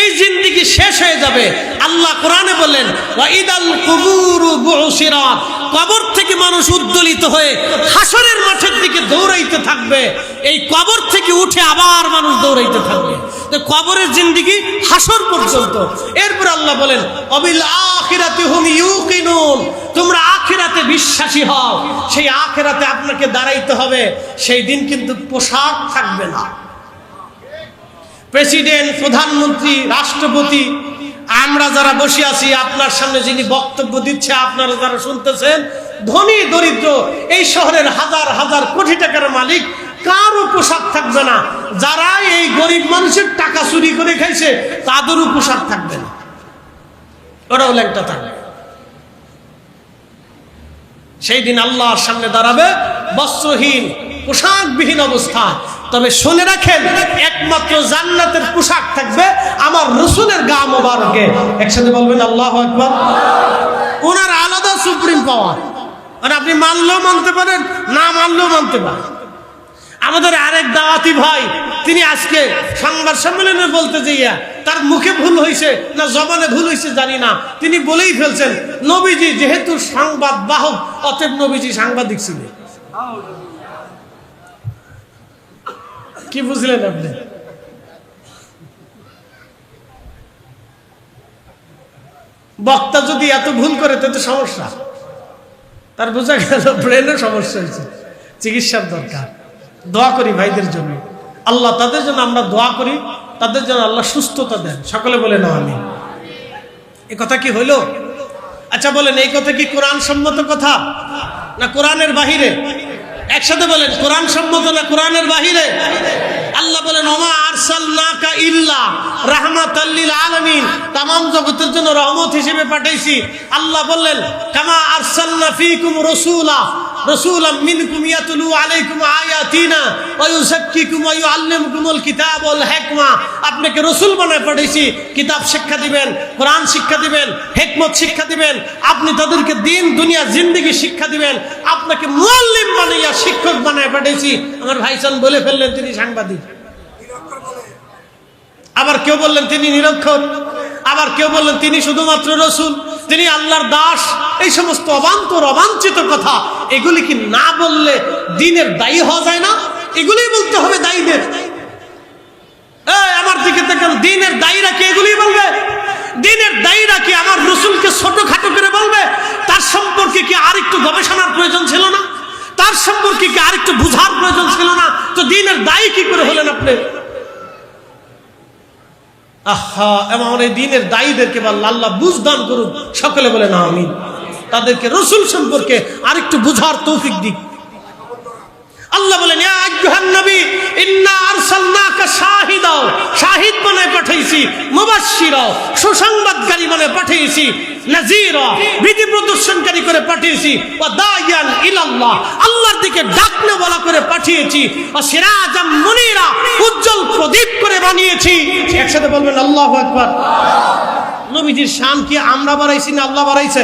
এই জিন্দিগি শেষ হয়ে যাবে। আল্লাহ কোরআনে বলেন ওয়াইদাল কুবুরু বুসিরাত, কবর থেকে মানুষ উদ্দোলিত হয়ে হাসরের মাঠের দিকে দৌড়াইতে থাকবে। এই কবর থেকে উঠে আবার মানুষ দৌড়াইতে থাকবে। তো কবরের জিন্দিগি হাসর পর্যন্ত। এরপর আল্লাহ বলেন অবিল আখিরাতি হুম ইউকিনুন, তোমরা আখিরাতে বিশ্বাসী হও। সেই আখিরাতে আপনাকে দাঁড়াইতে হবে। সেই দিন কিন্তু পোশাক থাকবে না। প্রেসিডেন্ট, প্রধানমন্ত্রী, রাষ্ট্রপতি, আমরা যারা বসে আছি, আপনার সামনে যিনি বক্তব্য দিচ্ছে, আপনারা যারা শুনতেছেন, ধনী দরিদ্র, এই শহরের হাজার হাজার কোটি টাকার মালিক, কারো পোশাক থাকবে না। যারা এই গরিব মানুষের টাকা চুরি করে খাইছে তাদেরও পোশাক থাকবে না, ওরাও ল্যাংটা থাকবে। সেই দিন আল্লাহর সামনে দাঁড়াবে বস্ত্রহীন, পোশাকবিহীন অবস্থা। তবে শুনে রাখেন, একমাত্র জান্নাতের পোশাক থাকবে আমার রাসূলের গা মোবারকে। একসাথে বলবেন আল্লাহু আকবার। ওনার আলাদা সুপ্রিম পাওয়ার, আর আপনি মানলেও মানতে পারেন, না মানলেও মানতে পারেন। আমাদের আরেক দাওয়াতি ভাই, তিনি আজকে সংবাদ সম্মেলনে বলতে যাইয়া তার মুখে ভুল হয়েছে না জবানে ভুল হয়েছে জানি না, তিনি বলেই ফেলছেন নবীজি যেহেতু সংবাদ বাহক, অতএব নবীজি সাংবাদিক ছিলেন। কি বুঝলেন আপনি? বক্তা যদি এত ভুল করে তো সমস্যা, তার বোঝা গেল ব্রেনের সমস্যা হয়েছে, চিকিৎসার দরকার। দোয়া করি ভাইদের জন্য, আল্লাহ তাদের জন্য আমরা দোয়া করি, তাদের জন্য আল্লাহ সুস্থতা দেন। সকলে বলে না আমিন। এ কথা কি হইল? আচ্ছা বলেন, এই কথা কি কোরআন সম্মত কথা না কোরআনের বাহিরে? একসাথে বলেন, কোরআন সম্মত না কোরআনের বাহিরে? আল্লাহ বলেন ওমা আরসালনাকা ইল্লা রাহমাতাল লিল আলামিন, तमाम জগতের জন্য রহমত হিসেবে পাঠাইছি। আল্লাহ বললেন কামা আরসালনা ফীকুম রাসূলা রাসূলাম মিনকুম ইয়াতলু আলাইকুম আয়াতিনা ওয়া ইউযাক্কিকুম ওয়া ইউআল্লিমুকুমুল কিতাব ওয়াল হিকমা, আপনাকে রাসূল বানায় পাঠাইছি, কিতাব শিক্ষা দিবেন, কোরআন শিক্ষা দিবেন, হিকমত শিক্ষা দিবেন, আপনি তাদেরকে দিন দুনিয়া জিন্দেগি শিক্ষা দিবেন। আপনাকে মুআল্লিম বানাইয়া শিক্ষক বানায় পাঠাইছি। আমার ভাইজান বলে ফেললেন তিনি সাংবাদিক। আবার কেউ বললেন তিনি নিরক্ষর, আবার কেউ বললেন তিনি শুধুমাত্র রাসূল, তিনি আল্লাহর দাস। এই সমস্ত অবান্তর অবাঞ্ছিত কথা, এগুলি কি না বললে দ্বীনের দায়ী হওয়া যায় না? এগুলিই বলতে হবে দায়ীদের। আমার দিকে দেখেন, দ্বীনের দায়ীরা কি এগুলি বলবে? দ্বীনের দায়ীরা কি আমার রাসূলকে ছোটখাটো করে বলবে? তার সম্পর্কে কি আরেকটু গবেষণার প্রয়োজন ছিল না? তার সম্পর্কে কি আরেকটু বুঝার প্রয়োজন ছিল না? তো দ্বীনের দায়ী কি করে হলেন আপনি? আহা, এবং এই দিনের দায়ীদেরকে আল্লাহ বুঝ দান করুন, সকলে বলে না আমিন। তাদেরকে রসুল সম্পর্কে আরেকটু বুঝার তৌফিক দিক। আল্লাহ বলেন, ইয়া আইয়ুহান নবী ইন্না আরসালনাকা শাহিদা, শাহিদ বানায় পাঠাইছি, মুবাশশিরা, সুসংবাদকারী বানায় পাঠিয়েছি, নাযীরা, বিধি প্রদর্শনকারী করে পাঠিয়েছি, ওয়া দাইয়ান ইলাল্লাহ, আল্লাহর দিকে ডাকনে বলা করে পাঠিয়েছি, ওয়া সিরাজাম মুনীরা, উজ্জ্বল প্রদীপ করে বানিয়েছি। একসাথে বলবেন আল্লাহু আকবার। নবীজির শান কি আমরা বাড়াইছি না আল্লাহ বাড়াইছে?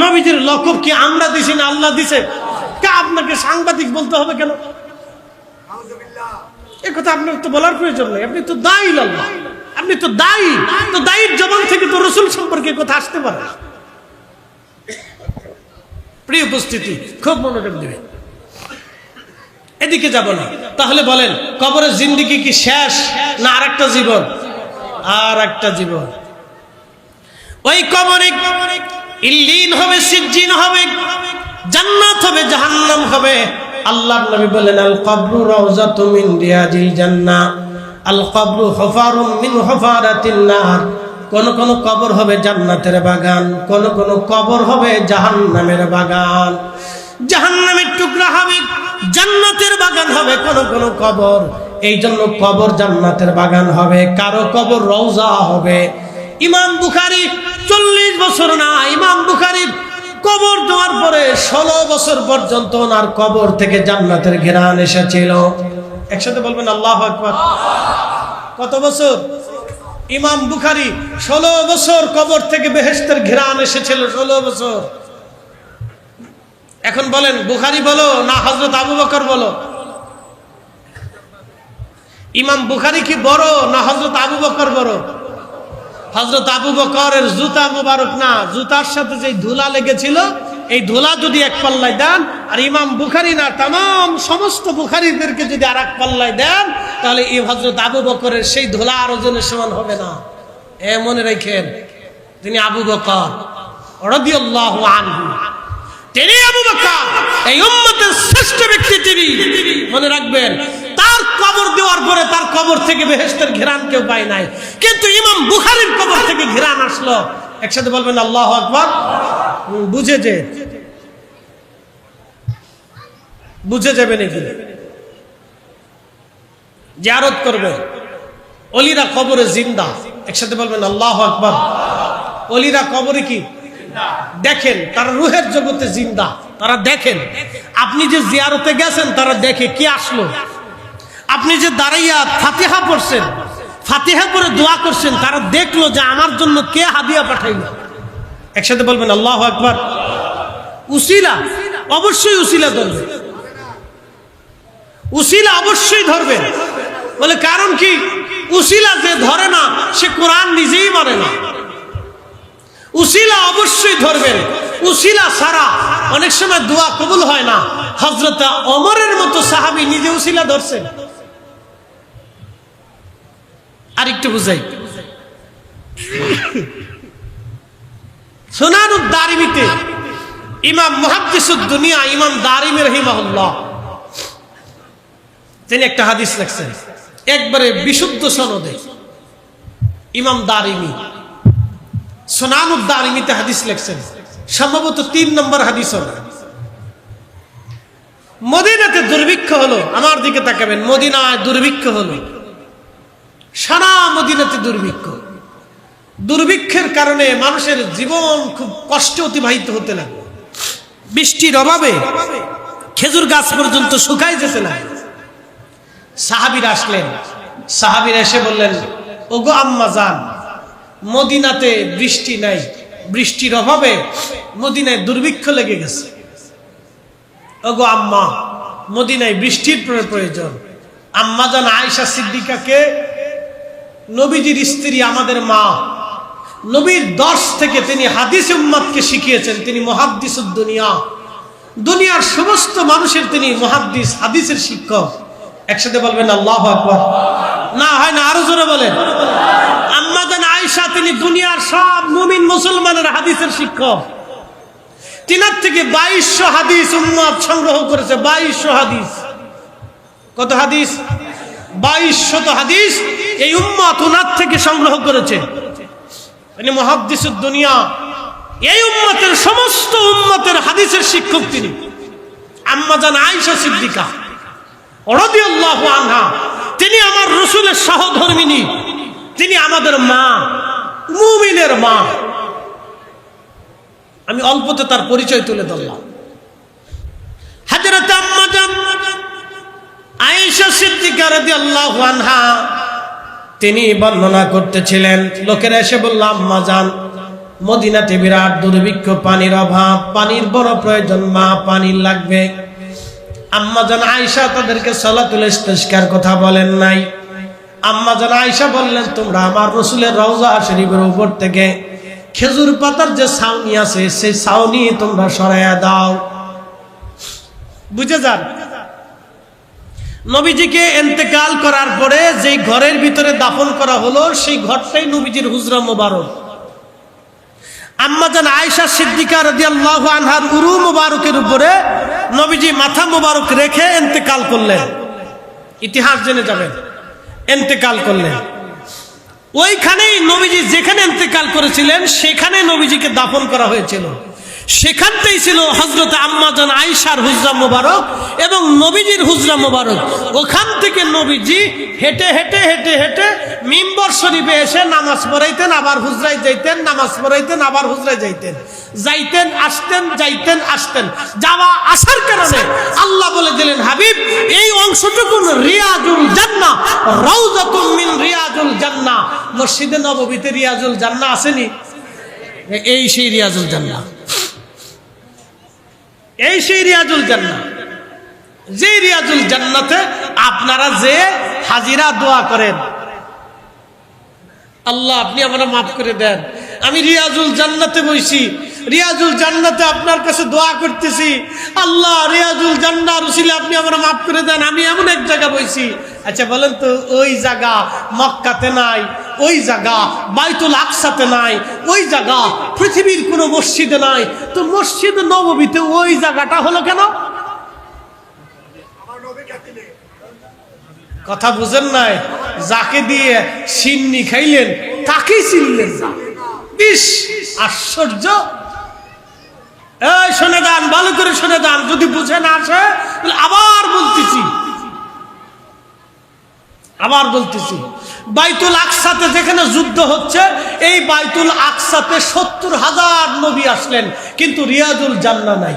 নবীজির লকব কি আমরা দিছি না আল্লাহ দিছে? আপনাকে সাংবাদিক বলতে হবে কেন? এ কথা আপনার তো বলার প্রয়োজন নেই। আপনি তো দায়ী আল্লাহ, আপনি তো দায়ী, তো দায়ীর জবান থেকে তো রসুল সম্পর্কে কথা আসতে পারে। প্রিয় উপস্থিতি, খুব মনোযোগ দেবেন, এদিকে যাব না। তাহলে বলেন, কবরের জিন্দেগি কি শেষ না আর একটা জীবন? আর একটা জীবন। ওই কবরে ইল্লিন হবে, সিজ্জিন হবে, জান্নাত হবে, জাহান্নাম হবে। আল্লাহর নবী বলেন, আল কবরু রাউযাতুম মিন রিয়াজিল জান্নাহ, আল কবরু হুফারুম মিন হুফারাতিন নার। কোন কোন কবর হবে জান্নাতের বাগান, কোন কোন কবর হবে জাহান্নামের বাগান। জাহান্নামের টুকরা হবে, জান্নাতের বাগান হবে কোন কোন কবর। এই জন্য কবর জান্নাতের বাগান হবে, কারো কবর রওজা হবে। ইমাম বুখারী 40 বছর না, ইমাম বুখারীর কবর দেওয়ার পরে 16 বছর পর্যন্ত ওনার কবর থেকে জান্নাতের ঘ্রাণ এসেছিল। একসাথে বলবেন আল্লাহু আকবার। কত বছর? ইমাম বুখারী 16 বছর কবর থেকে বেহেশতের ঘ্রাণ এসেছিল, 16 বছর। এখন বলেন, বুখারী বলো না হযরত আবু বকর বলো? ইমাম বুখারী কি বড় না হযরত আবু বকর বড়? হযরত আবু বকরের জুতা মুবারক না, জুতার সাথে যে ধুলা লেগেছিল, এই ধুলা যদি এক পাল্লায় দেন, আর ইমাম বুখারী না তামাম সমস্ত বুখারীদেরকে যদি আর এক পাল্লায় দেন, তাহলে এই হযরত আবু বকরের সেই ধুলা আর ওজনের সমান হবে না। মনে রাখেন, তিনি আবু বকর রাদিয়াল্লাহু আনহু, তিনি আবু বকর, এই উম্মতের শ্রেষ্ঠ ব্যক্তি তিনি। মনে রাখবেন, তার কবর দেওয়ার পরে তার কবর থেকে বেহেশতের ঘ্রাণ কেউ পায় নাই, কিন্তু ইমাম বুখারীর কবর থেকে ঘ্রাণ আসলো। একসাথে বলবেন আল্লাহু আকবার। বুঝে যাবে নাকি? জিয়ারত করবে, ওলিরা কবরে জিন্দা। একসাথে বলবেন আল্লাহু আকবার। ওলিরা কবরে কি দেখেন? তারা রূহের জগতে জিন্দা, তারা দেখেন। আপনি যে জিয়ারতে গেছেন, তারা দেখে কি আসলো। আপনি যে দাঁড়াইয়া ফাতিহা পড়ছেন, ফাতিহা পড়ে দোয়া করছেন, তারা দেখলো যে আমার জন্য কে হাদিয়া পাঠাইলো। একসাথে বলবেন আল্লাহু আকবার। উসিলা, অবশ্যই উসিলা ধরবে, উসিলা অবশ্যই ধরবে। বলে কারণ কি? উসিলা যে ধরে না, সে কোরআন নিজেই মানে না। উসিলা অবশ্যই ধরবেন। উসিলা ছাড়া অনেক সময় দোয়া কবুল হয় না। হযরত ওমরের মতো সাহাবী নিজে উসিলা ধরছেন। আরেকটু বুঝাই, সুনানুদ দারিমিতে ইমাম মুহাদ্দিসুদ দুনিয়া ইমাম দারিমি রাহিমাহুল্লাহ, তিনি একটা হাদিস লিখছেন একবারে বিশুদ্ধ সনদে। ইমাম দারিমি সুনানুদ দারিমিতে হাদিস লিখছেন, সম্ভবত 3 নম্বর হাদিস হবে। মদিনাতে দুর্ভিক্ষ হলো, আমার দিকে তাকাবেন, মদিনায় দুর্ভিক্ষ হলো, সারা মদিনাতে দুর্ভিক্ষ। দুর্ভিক্ষের কারণে মানুষের জীবন খুব কষ্টে অতিবাহিত হতে লাগলো। বৃষ্টির অভাবে খেজুর গাছ পর্যন্ত শুকায় যেতে লাগলো। সাহাবীরা আসলেন, সাহাবীরা এসে বললেন, ওগো আম্মা জান, মদিনাতে বৃষ্টি নাই, বৃষ্টির অভাবে মদিনায় দুর্ভিক্ষ লেগে গেছে। ওগো আম্মা, মদিনায় বৃষ্টির প্রয়োজন। আম্মা জান আয়েশা সিদ্দিকাকে, নবীজির স্ত্রী, আমাদের মা, নবীর দর্শ থেকে তিনি হাদিস উম্মতকে শিখিয়েছেন। তিনি মুহাদ্দিসুদ দুনিয়া, দুনিয়ার সমস্ত মানুষের তিনি মুহাদ্দিস, হাদিসের শিক্ষক। একসাথে বলবেন আল্লাহু আকবার। না হয় না, আরো জোরে বলেন। আম্মা জান আয়েশা, তিনি দুনিয়ার সব মুমিন মুসলমানের হাদিসের শিক্ষক। তিনার থেকে 2200 হাদিস উম্মত সংগ্রহ করেছে। 2200 হাদিস। কত হাদিস? 2200 হাদিস এই উম্মত উনার থেকে সংগ্রহ করেছে। মানে মুহাদ্দিসুদ দুনিয়া, এই উম্মতের সমস্ত উম্মতের হাদিসের শিক্ষক তিনি। আম্মা জান আয়েশা সিদ্দিকা রাদিয়াল্লাহু আনহা, তিনি আমার রাসূলের সহধর্মিনী, তিনি আমাদের মা, মুমিনের মা। আমি অল্পতে তার পরিচয় তুলে ধরলাম। হযরত আম্মা জান আয়েশা সিদ্দিকা রাদিয়াল্লাহু আনহা তিনি বর্ণনা করতেছিলেন, লোকেরা এসে বলল, আম্মা জান মদিনাতে বিরাট দুর্ভিক্ষ, পানির অভাব, পানির বড় প্রয়োজন, মা পানির লাগবে। আম্মা জান আয়েশা তাদেরকে সালাতুল ইস্তিসকার কথা বলেন নাই। আম্মা জান আয়েশা বললেন, তোমরা আমার রাসূলের রওজা শরীফের উপর থেকে খেজুর পাতার যে ছাউনি আছে সেই ছাউনি তোমরা সরাইয়া দাও। বুঝে যান, নবীজিকে ইন্তেকাল করার পরে যে ঘরের ভিতরে দাফন করা হলো সেই ঘরটাই নবীজির হুজরা মোবারক। আম্মা জান আয়েশা সিদ্দিকা রাদিয়াল্লাহু আনহার উরু মোবারকের উপরে নবীজি মাথা মোবারক রেখে ইন্তেকাল করলেন। ইতিহাস জেনে যাবেন, ইন্তেকাল করলেন। ওইখানেই নবীজি যেখানে ইন্তেকাল করেছিলেন সেখানে নবীজিকে দাফন করা হয়েছিল। সেখানটাই ছিল হযরত আম্মা জান আয়েশার হুজরা মোবারক এবং নবীজির হুজরা মোবারক। ওখান থেকে নবীজি হেঁটে হেঁটে হেঁটে হেঁটে মিম্বর শরীফে এসে নামাজ পড়াইতেন, আবার হুজরায় যাইতেন, নামাজ পড়াইতেন, আবার হুজরায় যাইতেন, যাইতেন আসতেন, যাইতেন আসতেন। যাওয়া আসার কারণে আল্লাহ বলে দিলেন, হাবিব এই অংশটুকু রিয়াজুল জান্নাহ, রাউযাতুম মিন রিয়াজুল জান্নাহ। মসজিদে নববীতে রিয়াজুল জান্নাহ আসেনি? এই সেই রিয়াজুল জান্নাহ, এই সেই রিয়াজুল জান্নাহ, যে রিয়াজুল জান্নাতে আপনারা যে হাজিরা দোয়া করেন, আল্লাহ আপনি আমাকে মাফ করে দেন, আমি রিয়াজুল জান্নাতে বইছি, রিয়াজুল জান্নাতে আপনার কাছে দোয়া করতেছি, আল্লাহ রিয়াজুল জান্নাহ রসিলে আপনি আমাকে মাফ করে দেন, আমি এমন এক জায়গা বইছি। আচ্ছা বলেন তো, ওই জায়গা মক্কাতে নাই, ওই জায়গা বাইতুল আকসাতে নাই, ওই জায়গা পৃথিবীর কোন মসজিদে নাই, তো মসজিদ নববীতে ওই জায়গাটা হলো কেন? কথা বুঝেন নাই? যাকে দিয়ে সিন্নি খাইলেন তাকেই চিনলেন না। ইস আশ্চর্য! এই শুনে যান, ভালো করে শুনে যান, যদি বুঝে না আসে আবার বলতেছি, আবার বলতেছি, বাইতুল আকসাতে যেখানে যুদ্ধ হচ্ছে, এই বাইতুল আকসাতে 70,000 নবী আসলেন, কিন্তু রিয়াজুল জান্নাহ নাই।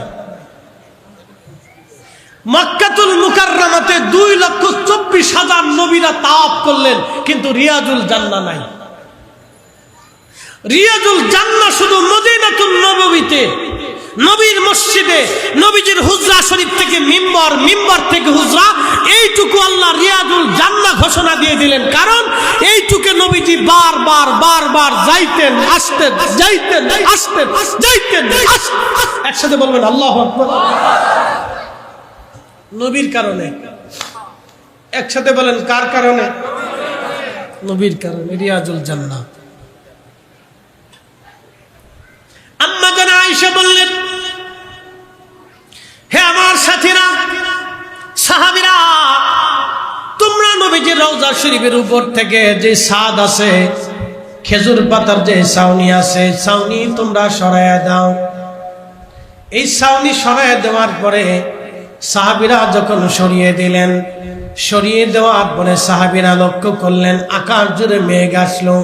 মক্কাতুল মুকাররমাতে 2,24,000 নবীরা তাওয়াফ করলেন, কিন্তু রিয়াজুল জান্নাহ নাই। রিয়াজুল জান্নাহ শুধু মদিনাতুন নববীতে, নবীর মসজিদে, নবীজির হুজরা শরীফ থেকে মিম্বর, মিম্বর থেকে হুজরা, এইটুকু আল্লাহ রিয়াজুল জান্নাহ ঘোষণা দিয়ে দিলেন। কারণ এইটুকে নবীজি বারবার বারবার যাইতেন আসতেন, যাইতেন আসতেন, যাইতেন আসতেন। একসাথে বলবেন আল্লাহু আকবার। নবীর কারণে। একসাথে বলেন কার কারণে? নবীর কারণে, রিয়াজুল জান্নাহ। আম্মা জান আয়েশা বললেন, হে আমার সাথীরা, সাহাবীরা, তোমরা নবীজির রওজা শরীফের উপর থেকে যে ছাদ আছে, খেজুর পাতার যে ছাউনি আছে, ছাউনি তোমরা সরাইয়া দাও। এই ছাউনি সরাইয়া দেওয়ার পরে সাহাবীরা যখন সরিয়ে দিলেন, সরিয়ে দেওয়ার পরে সাহাবীরা লক্ষ্য করলেন আকাশ জুড়ে মেঘ আসলো।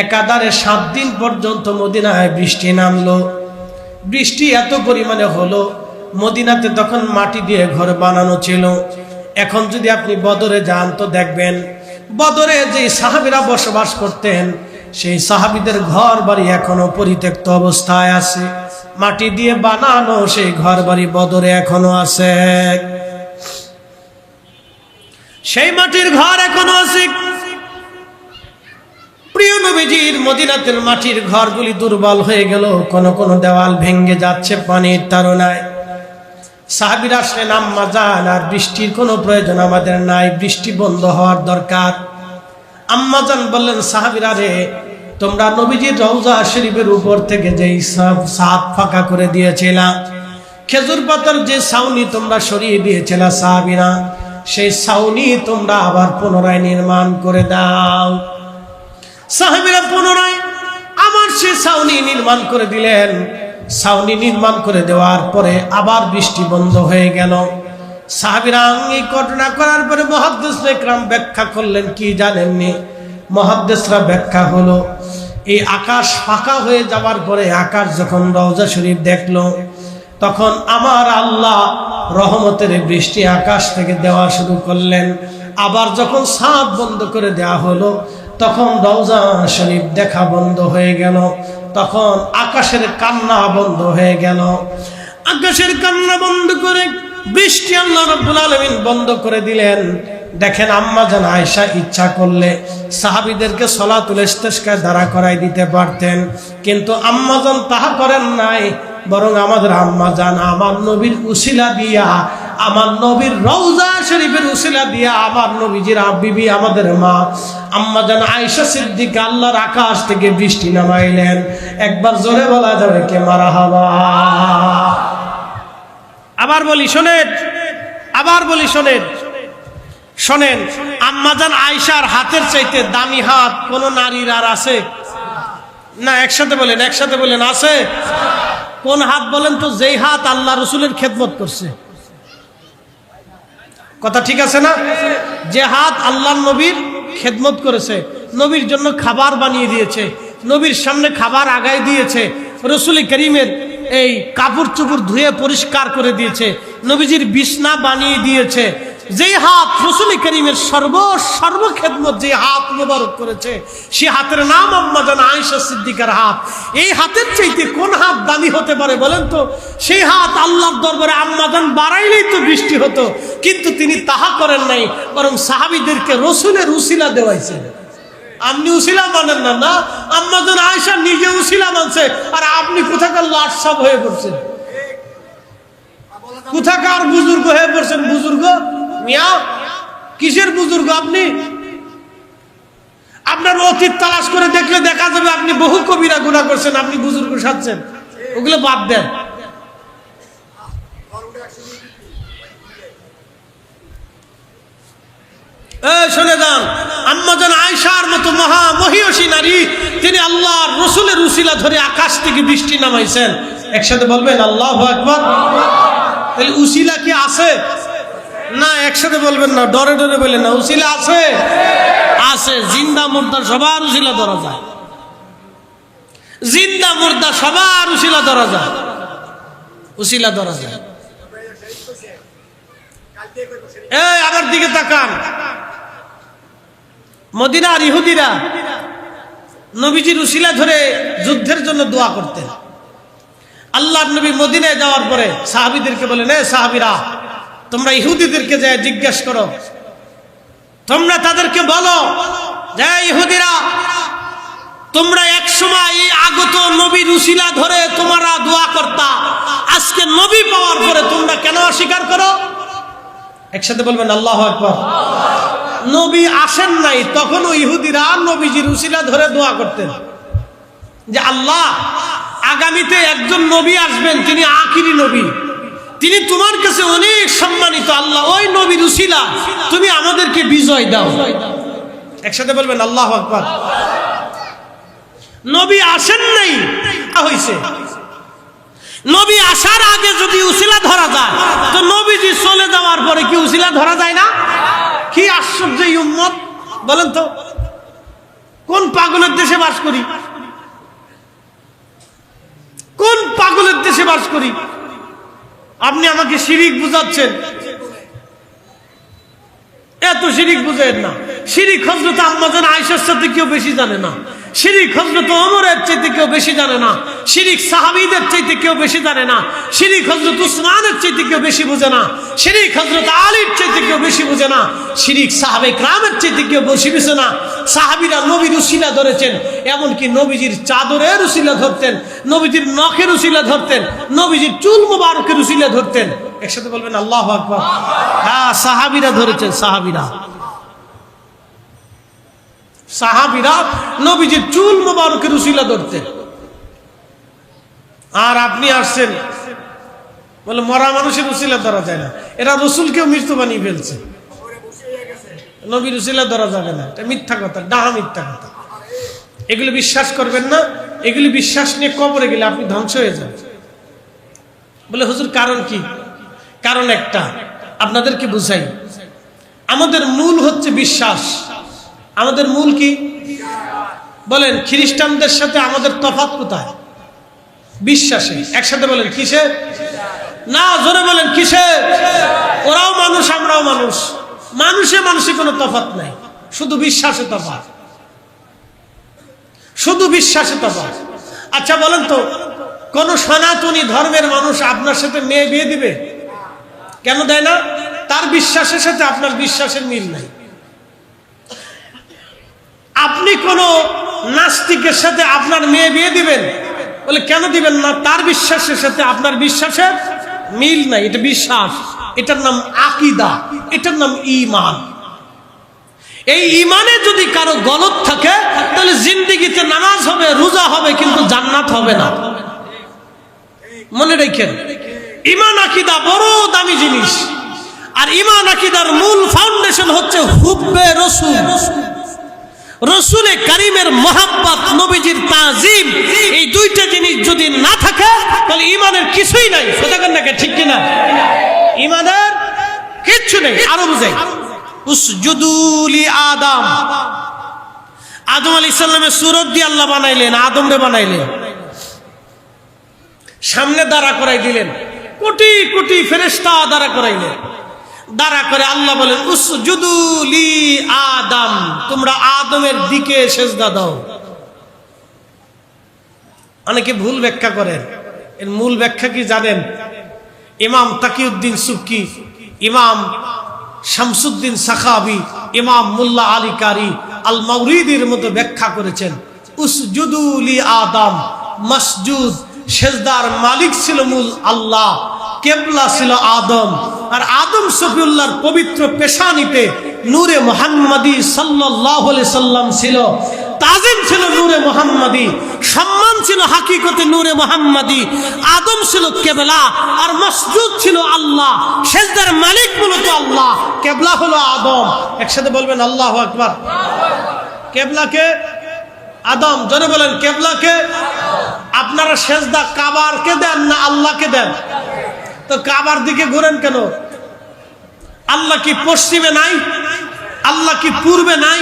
একাধারে 7 দিন পর্যন্ত মদিনায় বৃষ্টি নামলো। বৃষ্টি এত পরিমাণে হলো, মদিনাতে তখন মাটি দিয়ে ঘর বানানো ছিল। এখন যদি আপনি বদরে যান তো দেখবেন, বদরে যে সাহাবীরা বসবাস করতেন, সেই সাহাবীদের ঘর বাড়ি এখনো পরিত্যক্ত অবস্থায় আছে। মাটি দিয়ে বানানো সেই ঘর বাড়ি বদরে এখনো আছে, সেই মাটির ঘর এখনো আছে। প্রিয় নবীজির মদিনাতের মাটির ঘরগুলি দুর্বল হয়ে গেল, কোন কোন দেওয়াল ভেঙে যাচ্ছে পানির তাড়নায়। সাহাবীরা আসলেন, আম্মা জান আর বৃষ্টির কোনো প্রয়োজন আমাদের নাই, বৃষ্টি বন্ধ হওয়ার দরকার। আম্মা জান বললেন, সাহাবীরা রে, তোমরা নবীজির রওজা শরীফের উপর থেকে যেই ছাদ ফাঁকা করে দিয়েছিলা, খেজুর পাতার যে ছাউনি তোমরা সরিয়ে দিয়েছিলা, সাহাবীরা সেই ছাউনি তোমরা আবার পুনরায় নির্মাণ করে দাও। সাহাবীরা পুনরায় আবার সেই ছাউনি নির্মাণ করে দিলেন। ছাউনি নির্মাণ করে দেওয়ার পরে আবার বৃষ্টি বন্ধ হয়ে গেল। সাহাবীরা এই ঘটনা করার পরে মুহাদ্দিসরা ইকরাম ব্যাখ্যা করলেন, কি জানেননি? মুহাদ্দিসরা ব্যাখ্যা হলো, এই আকাশ ফাঁকা হয়ে যাওয়ার পরে আকাশ যখন রওজা শরীফ দেখলো, তখন আমার আল্লাহ রহমতের বৃষ্টি আকাশ থেকে দেওয়া শুরু করলেন। আবার যখন ছাদ বন্ধ করে দেওয়া হলো, তখন রওজা শরীফ দেখা বন্ধ হয়ে গেল। তখন আকাশের কান্না বন্ধ হয়ে গেল। আকাশের কান্না বন্ধ করে বৃষ্টি আল্লাহ রাব্বুল আলামিন বন্ধ করে দিলেন। দেখেন, আম্মা জান আয়েশা ইচ্ছা করলে সাহাবীদেরকে সলাতুল ইস্তিসকায় দাঁড়া করাই দিতে পারতেন, কিন্তু আম্মা জান তাহা করেন নাই। বরং আমাদের আম্মা জান আমার নবীর উসিলা দিয়া, আমার নবীর রওজা শরীফের উসিলা দিয়া আমার নবীজির বিবি, আমাদের মা আম্মা জান আয়েশা সিদ্দিকা আল্লাহর আকাশ থেকে বৃষ্টি নামাইলেন। একবার জোরে বলা যাবে কে মারহাবা? আবার বলি শোনেন, আবার বলি শোনেন, শোনেন। আম্মাজান আয়েশার হাতের চাইতে দামি হাত কোন নারীর আর আছে না? একসাথে বলেন, একসাথে বলেন, আছে? কোন হাত বলেন তো? যেই হাত আল্লাহ রসুলের খেদমত করছে। কথা ঠিক আছে না? যে হাত আল্লাহ নবীর খেদমত করেছে, নবীর জন্য খাবার বানিয়ে দিয়েছে, নবীর সামনে খাবার আগায় দিয়েছে, রসুল করিমের এই কাপড় চোপড় ধুয়ে পরিষ্কার করে দিয়েছে, নবীজির বিছনা বানিয়ে দিয়েছে, যেই হাত রসুল করিমের সর্ব খেদমত যে হাত মোবারক করেছে, সে হাতের নাম আম্মা জান আয়েশা সিদ্দিকার হাত। এই হাতের চাইতে কোন হাত দামি হতে পারে বলেন তো? সেই হাত আল্লাহর দরবারে আম্মা জান বাড়াইলেই তো বৃষ্টি হতো, কিন্তু তিনি তাহা করেন নাই, বরং সাহাবীদেরকে রসুলের উসিলা দেওয়াইছেন। আপনি উসিলা মানেন না, না? আম্মা জান আয়েশা নিজে উসিলা মানছে, আর আপনি কোথাকার লাটসাব হয়ে পড়ছেন, কোথাকার বুজুর্গ হয়ে পড়ছেন। বুজুর্গ মিয়া, কিসের বুজুর্গ আপনি? আপনার অতীত তালাশ করে দেখলে দেখা যাবে আপনি বহু কবিরা গুনাহ করছেন, আপনি বুজুর্গ সাজছেন। ওগুলো বাদ দেন। শুনে যান, আম্মা জান আয়েশার মতো মহা মহিয়সী নারী, তিনি আল্লাহর রসুলের উসিলা ধরে আকাশ থেকে বৃষ্টি নামাইছেন। একসাথে বলবেন আল্লাহু আকবার। তাহলে উসিলা কি আছে না? একসাথে বলবেন না, ডরে ডরে বললেন না। উসিলা আছে, আছে। জিন্দা মুর্দা সবার উসিলা ধরা যায়, জিন্দা মুর্দা সবার উসিলা ধরা যায়, উসিলা ধরা যায়। এই আমার দিকে তাকান। মদিনার ইহুদিরা নবীজির উসিলা ধরে যুদ্ধের জন্য দোয়া করতেন। আল্লাহর নবী মদিনায় যাওয়ার পরে সাহাবীদেরকে বলেন, এ সাহাবীরা, তোমরা ইহুদিদেরকে যায় জিজ্ঞেস করো, তোমরা তাদেরকে বলো যে ইহুদিরা, তোমরা এক সময় আগত নবীর উসিলা ধরে তোমরা দোয়া করতা, আজকে নবী পাওয়ার পরে তোমরা কেন অস্বীকার করো? একসাথে বলবেন আল্লাহু আকবার। নবী আসেন নাই, তখনও ইহুদিরা নবীজির উসিলা ধরে দোয়া করতেন যে আল্লাহ, আগামীতে একজন নবী আসবেন, তিনি আখিরি নবী, তিনি তোমার কাছে অনেক সম্মানিত। আল্লাহ, ওই নবীর উসিলা তুমি আমাদেরকে বিজয় দাও। একসাথে বলবেন আল্লাহু আকবার। নবী আসেন নাই, হইছে। নবী আসার আগে যদি উসিলা ধরা যায়, তো নবীজি চলে যাওয়ার পরে কি উসিলা ধরা যায় না? কি আশ্চর্য এই উম্মত বলেন তো। কোন পাগলের দেশে বাস করি, কোন পাগলের দেশে বাস করি? আপনি আমাকে শিরিক বুঝাচ্ছেন, এত শিরিক বুঝেন না। শিরিক হযরত আম্মা জান আয়েশার সাথে কেউ বেশি জানে না, শিরিক হযরত ওমরের চাইতে কেউ বেশি জানে না, শিরিক সাহাবীদের চাইতে কেউ বেশি জানে না, শিরিক হযরত উসমানের চাইতে কেউ বেশি বুঝে না, শিরিক হযরত আলীর চাইতে কেউ বেশি বুঝে না, শিরিক সাহাবে কেরামের চাইতে কেউ বেশি বুঝে না। সাহাবীরা নবীর উসিলা ধরেছেন, এমনকি নবীজির চাদরের উসিলা ধরতেন, নবীজির নখের উসিলা ধরতেন, নবীজির চুল মুবারকের উসিলা ধরতেন। একসাথে বলবেন আল্লাহু আকবার। হ্যাঁ, সাহাবীরা ধরেছেন, সাহাবীরা, সাহাবীরা নবীজির চুল মুবারকের উসিলা ধরতেন। আর আপনি আসছেন বলে মরা মানুষের উসিলা ধরা যায় না, এরা রসুলকেও মৃত্যু বানিয়ে ফেলছে। নবীর উসিলা ধরা যাবে না, এটা মিথ্যা কথা, ডাহা মিথ্যা কথা। এগুলো বিশ্বাস করবেন না। এগুলি বিশ্বাস নিয়ে কবরে গেলে আপনি ধ্বংস হয়ে যাবেন। বলে হুজুর কারণ কি? কারণ একটা, আপনাদেরকে বুঝাই। আমাদের মূল হচ্ছে বিশ্বাস। আমাদের মূল কি বলেন? খ্রিস্টানদের সাথে আমাদের তফাৎ কোথায়? বিশ্বাসে। একসাথে বলেন কিসে? না, জোরে বলেন কিসে? ওরাও মানুষ, আমরাও মানুষ। মানুষে মানুষে কোনো তফাৎ নাই, শুধু বিশ্বাসে তফাৎ, শুধু বিশ্বাসে তফাৎ। আচ্ছা বলেন তো, কোন সনাতনী ধর্মের মানুষ আপনার সাথে মেয়ে বিয়ে দিবে? কেন দেয় না? তার বিশ্বাসের সাথে আপনার বিশ্বাসের মিল নাই। আপনি কোন নাস্তিকের সাথে আপনার মেয়ে বিয়ে দিবেন? বলে কেন দিবেন না? তার বিশ্বাসের সাথে আপনার বিশ্বাসের মিল নাই। এটা বিশ্বাস, এটার নাম আকীদা, এটার নাম ঈমান। এই ঈমানে যদি কারো গলত থাকে তাহলে জিন্দেগিতে নামাজ হবে, রোজা হবে, কিন্তু জান্নাত হবে না। মনে রাখেন, ঈমান আকীদা বড় দামি জিনিস। আর ঈমান আকীদার মূল ফাউন্ডেশন হচ্ছে হুব্বে রাসূল, রাসূলে কারীমের মহব্বত, নবীজির তাজিম। এই দুইটা জিনিস যদি না থাকে তাহলে ঈমানের কিছুই নাই। কথা কেন না? ঠিক কিনা? ঈমানের কিচ্ছু নেই। আরো বুঝাই, উসজুদু লি আদম। আদম আলাইহিস সালামের সুরত দিয়ে আল্লাহ বানাইলেন, আদমরে বানাইলেন, সামনে দাঁড়া করাই দিলেন, কোটি কোটি ফেরেশতা দাঁড়া করাইলেন। দাঁড়া করে আল্লাহ বলেন উসজুদু লি আদম, তোমরা আদমের দিকে সেজদা দাও। অনেকে ভুল ব্যাখ্যা করেন। এর মূল ব্যাখ্যা কি জানেন? ইমাম তাকিউদ্দিন সুবকি, ইমাম শামসুদ্দিন সাখাবি, ইমাম মুল্লা আলী কারি আল মাওরিদির মতো ব্যাখ্যা করেছেন। উসজুদু লি আদম, মসজুদ, সেজদার মালিক ছিল মূল আল্লাহ, কেবলা ছিল আদম। আর আদম সফিউল্লাহর পবিত্র পেশানিতে নূরে মুহাম্মাদি সাল্লাল্লাহু আলাইহি সাল্লাম ছিল, তাজিম ছিল নূরে মুহাম্মাদি, সম্মান ছিল হাকিকতে নূরে মুহাম্মাদি। আদম ছিল কেবলা, আর মসজুদ ছিল আল্লাহ, সেজদার মালিক মূলত আল্লাহ, কেবলা হলো আদম। একসাথে বলবেন আল্লাহু আকবার। কেবলাকে আদম, জোরে বলেন কেবলাকে। আপনারা সেজদা কাবারকে দেন না আল্লাহকে দেন? তো কাবার দিকে ঘুরেন কেন? আল্লাহ কি পশ্চিমে নাই? আল্লাহ কি পূর্বে নাই?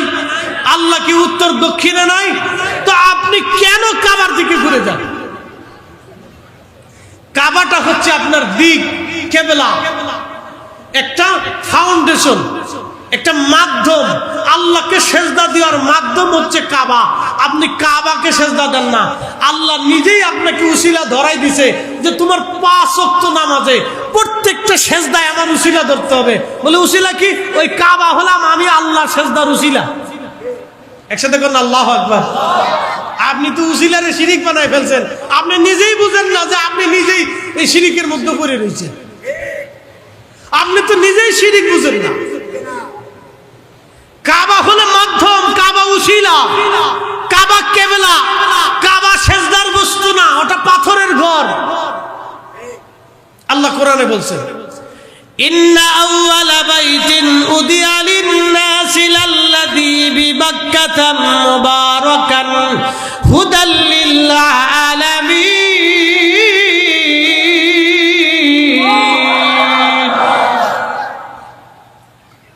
আল্লাহ কি উত্তর দক্ষিণে নাই? তো আপনি কেন কাবার দিকে ঘুরে যান? কাবাটা হচ্ছে আপনার দিক, কেবলা একটা ফাউন্ডেশন, একটা মাধ্যম। আল্লাহকে সেজদা দেওয়ার মাধ্যম হচ্ছে কাবা। আপনি কাবাকে সেজদা দেন না, আল্লাহ নিজেই আপনাকে উসিলা ধরাই দিছে যে তোমার 5 ওয়াক্ত নামাজে প্রত্যেকটা সেজদায় আমার উসিলা ধরতে হবে। বলে উসিলা কি? ওই কাবা হলাম আমি, আল্লাহ সেজদার উসিলা। একসাথে কোন আল্লাহু আকবার। আপনি তো উসিলারে শিরিক বানাই ফেলছেন। আপনি নিজেই বুঝেন না যে আপনি নিজেই এই শিরিকের মধ্যে পড়ে রয়েছেন। আপনি তো নিজেই শিরিক বুঝেন না। কাবা হলো মাধ্যম, কাবা উসিলা, কাবা কেবলা, কাবা সেজদার বস্তু না, ওটা পাথরের ঘর। আল্লাহ কোরআনে বলছেন ইন্না আউওয়ালা বাইতিন উদিয়া লিন-নাসি লাল্লাযী বিবাক্কাতা মুবারাকান হুদাল লিল আলামিন।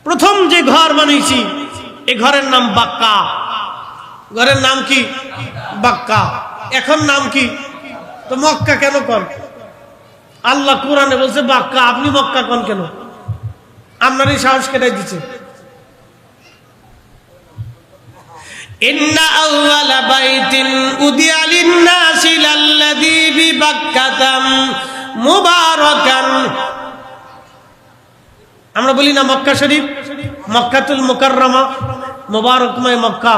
প্রথম যে ঘর বানাইছি এই ঘরের নাম বাক্কা। ঘরের নাম কি? বাক্কা। এখন নাম কি? তো মক্কা কেন কন? আল্লাহ কোরআনে বলছে বাক্কা, আপনি মক্কা কন কেন? আপনারই সাহস কেটাই দিচ্ছে। ইন্না আউওয়ালা বাইতিন উদিয়া লিন-নাসি লাল্লাযী বিবাক্কাতা মুবারাকান। আমরা বলি না মক্কা শরীফ, মক্কাতুল মুকাররমা, মুবারকময় মক্কা।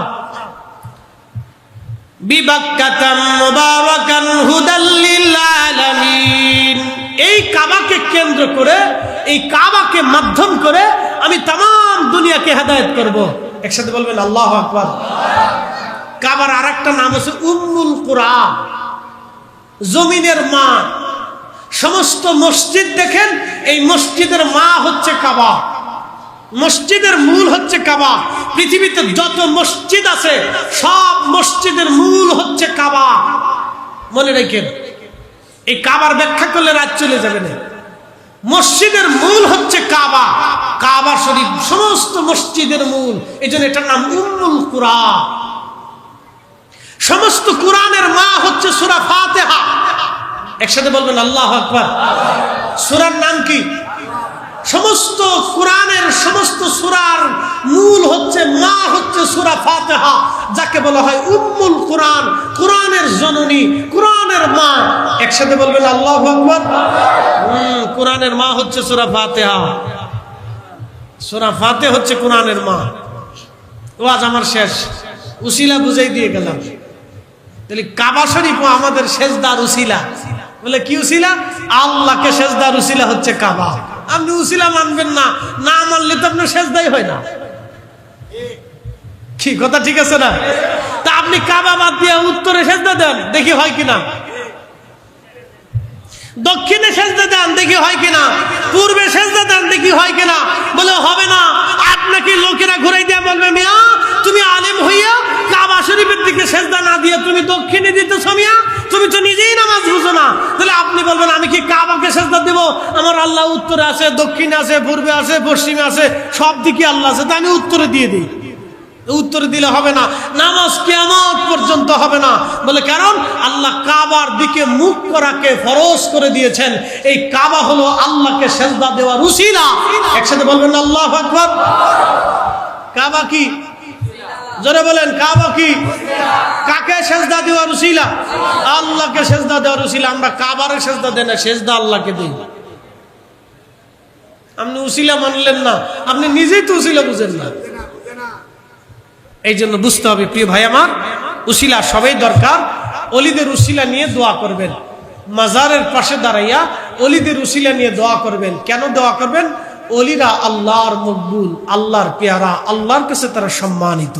বিবাক্কাতা মুবারাকান হুদাল লিল আলামিন। এই কাবাকে কেন্দ্র করে, এই কাবাকে মাধ্যম করে আমি तमाम দুনিয়াকে হেদায়েত করব। একসাথে বলবেন আল্লাহু আকবার। কাবার আরেকটা নাম হচ্ছে উম্মুল কুরা, জমিনের মা। সমস্ত মসজিদ দেখেন, এই মসজিদের মা হচ্ছে কাবা। মসজিদের মূল হচ্ছে কাবা। পৃথিবীতে যত মসজিদ আছে সব মসজিদের মূল হচ্ছে কাবা। মনে রাখেন, এই কাবার ব্যাখ্যা করলে রাত চলে যাবে না। মসজিদের মূল হচ্ছে কাবা, কাবা শরীফ সমস্ত মসজিদের মূল। এই জন্য এটার নাম উম্মুল কুরা। সমস্ত কুরআনের মা হচ্ছে সূরা ফাতিহা। একসাথে বলবেন আল্লাহু আকবার। সূরার নাম কি? সমস্ত কুরআনের সমস্ত সূরার মূল হচ্ছে মা হচ্ছে সূরা ফাতিহা, যাকে বলা হয় উম্মুল কুরআন, কুরআনের জননী, কুরআনের মা। একসাথে বলবেন আল্লাহু আকবার। কুরআনের মা হচ্ছে সূরা ফাতিহা। সূরা ফাতিহা হচ্ছে কুরআনের মা। ওয়াজ আমার শেষ, উসিলা বুঝাই দিয়ে গেলাম। তাহলে কাবা শরীফও আমাদের সেজদার উসিলা। বলে কি উসিলা? আল্লাহকে সেজদার উসিলা হচ্ছে কাবা। আপনি উসিলা মানবেন না, না মানলে তো আপনার সেজদাই হয় না। কি কথা ঠিক আছে না? তা আপনি কাবা বাদ দিয়ে উত্তরে সেজদা দেন, দেখি হয় কিনা। দক্ষিণে সেজদা দেন, দেখি হয় কিনা। পূর্বে সেজদা দেন, দেখি হয় কিনা। বলে হবে না। আপনাকে লোকেরা ঘুরাই দিয়ে বলবে, মিয়া তুমি আলেম হইয়া কাবা শরীফের দিকে সেজদা না দিয়ে তুমি দক্ষিণে দিতেছ মিয়া, তুমি তো নিজেই নামাজ বুঝো না। তাহলে আপনি বলবেন আমি কি কাবাকে সেজদা দেব? আমার আল্লাহ উত্তরে আছে, দক্ষিণে আছে, পূর্বে আছে, পশ্চিমে আছে, সব দিকে আল্লাহ আছে, তা আমি উত্তরে দিয়ে দিই। উত্তর দিলে হবে না, নামাজ কিয়ামত পর্যন্ত হবে না। বলে কারণ আল্লাহ কাবার দিকে মুখ করাকে ফরজ করে দিয়েছেন। এই কাবা হলো আল্লাহকে সেজদা দেওয়ার উসিলা। একসাথে বলবেন আল্লাহু আকবার। কাবা কি? জোরে বলেন, কাবা কি? কাকে সেজদা দেওয়ার উসিলা? আল্লাহকে সেজদা দেওয়ার উসিলা। আমরা কাবারে সেজদা দেই না, সেজদা আল্লাহকে দেই। আপনি উসিলা মানলেন না, আপনি নিজেই তো উসিলা বুঝেন না। এই জন্য বুঝতে হবে প্রিয় ভাই আমার, উসিলা সবাই দরকার। অলিদের উসিলা নিয়ে দোয়া করবেন। মাজারের পাশে দাঁড়াইয়া অলিদের উসিলা নিয়ে দোয়া করবেন। কেন দোয়া করবেন? অলিরা আল্লাহর মকবুল, আল্লাহর পেয়ারা, আল্লাহর কাছে তারা সম্মানিত।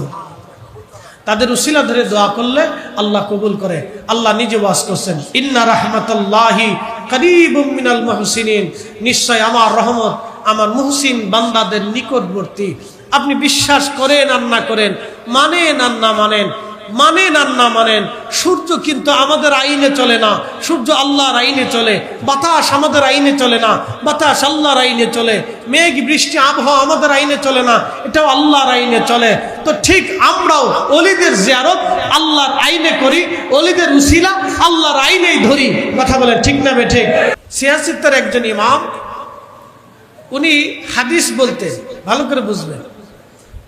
তাদের উসিলা ধরে দোয়া করলে আল্লাহ কবুল করে। আল্লাহ নিজে ওয়াজ করছেন, ইন্না রাহমাতাল্লাহি করিবুম মিনাল মুহসিনিন। নিশ্চয় আমার রহমত আমার মুহসিন বান্দাদের নিকটবর্তী। আপনি বিশ্বাস করেন আর না করেন, মানেন আর না মানেন, মানেন আর না মানেন, সূর্য কিন্তু আমাদের আইনে চলে না, সূর্য আল্লাহর আইনে চলে। বাতাস আমাদের আইনে চলে না, বাতাস আল্লাহর আইনে চলে। মেঘ বৃষ্টি আবহাওয়া আমাদের আইনে চলে না, এটাও আল্লাহর আইনে চলে। তো ঠিক আমরাও অলিদের জিয়ারত আল্লাহর আইনে করি, অলিদের উসিলা আল্লাহর আইনেই ধরি। কথা বলেন ঠিক না বে ঠিক? সিয়াসিত্তার একজন ইমাম, উনি হাদিস বলতেন, ভালো করে বুঝবেন।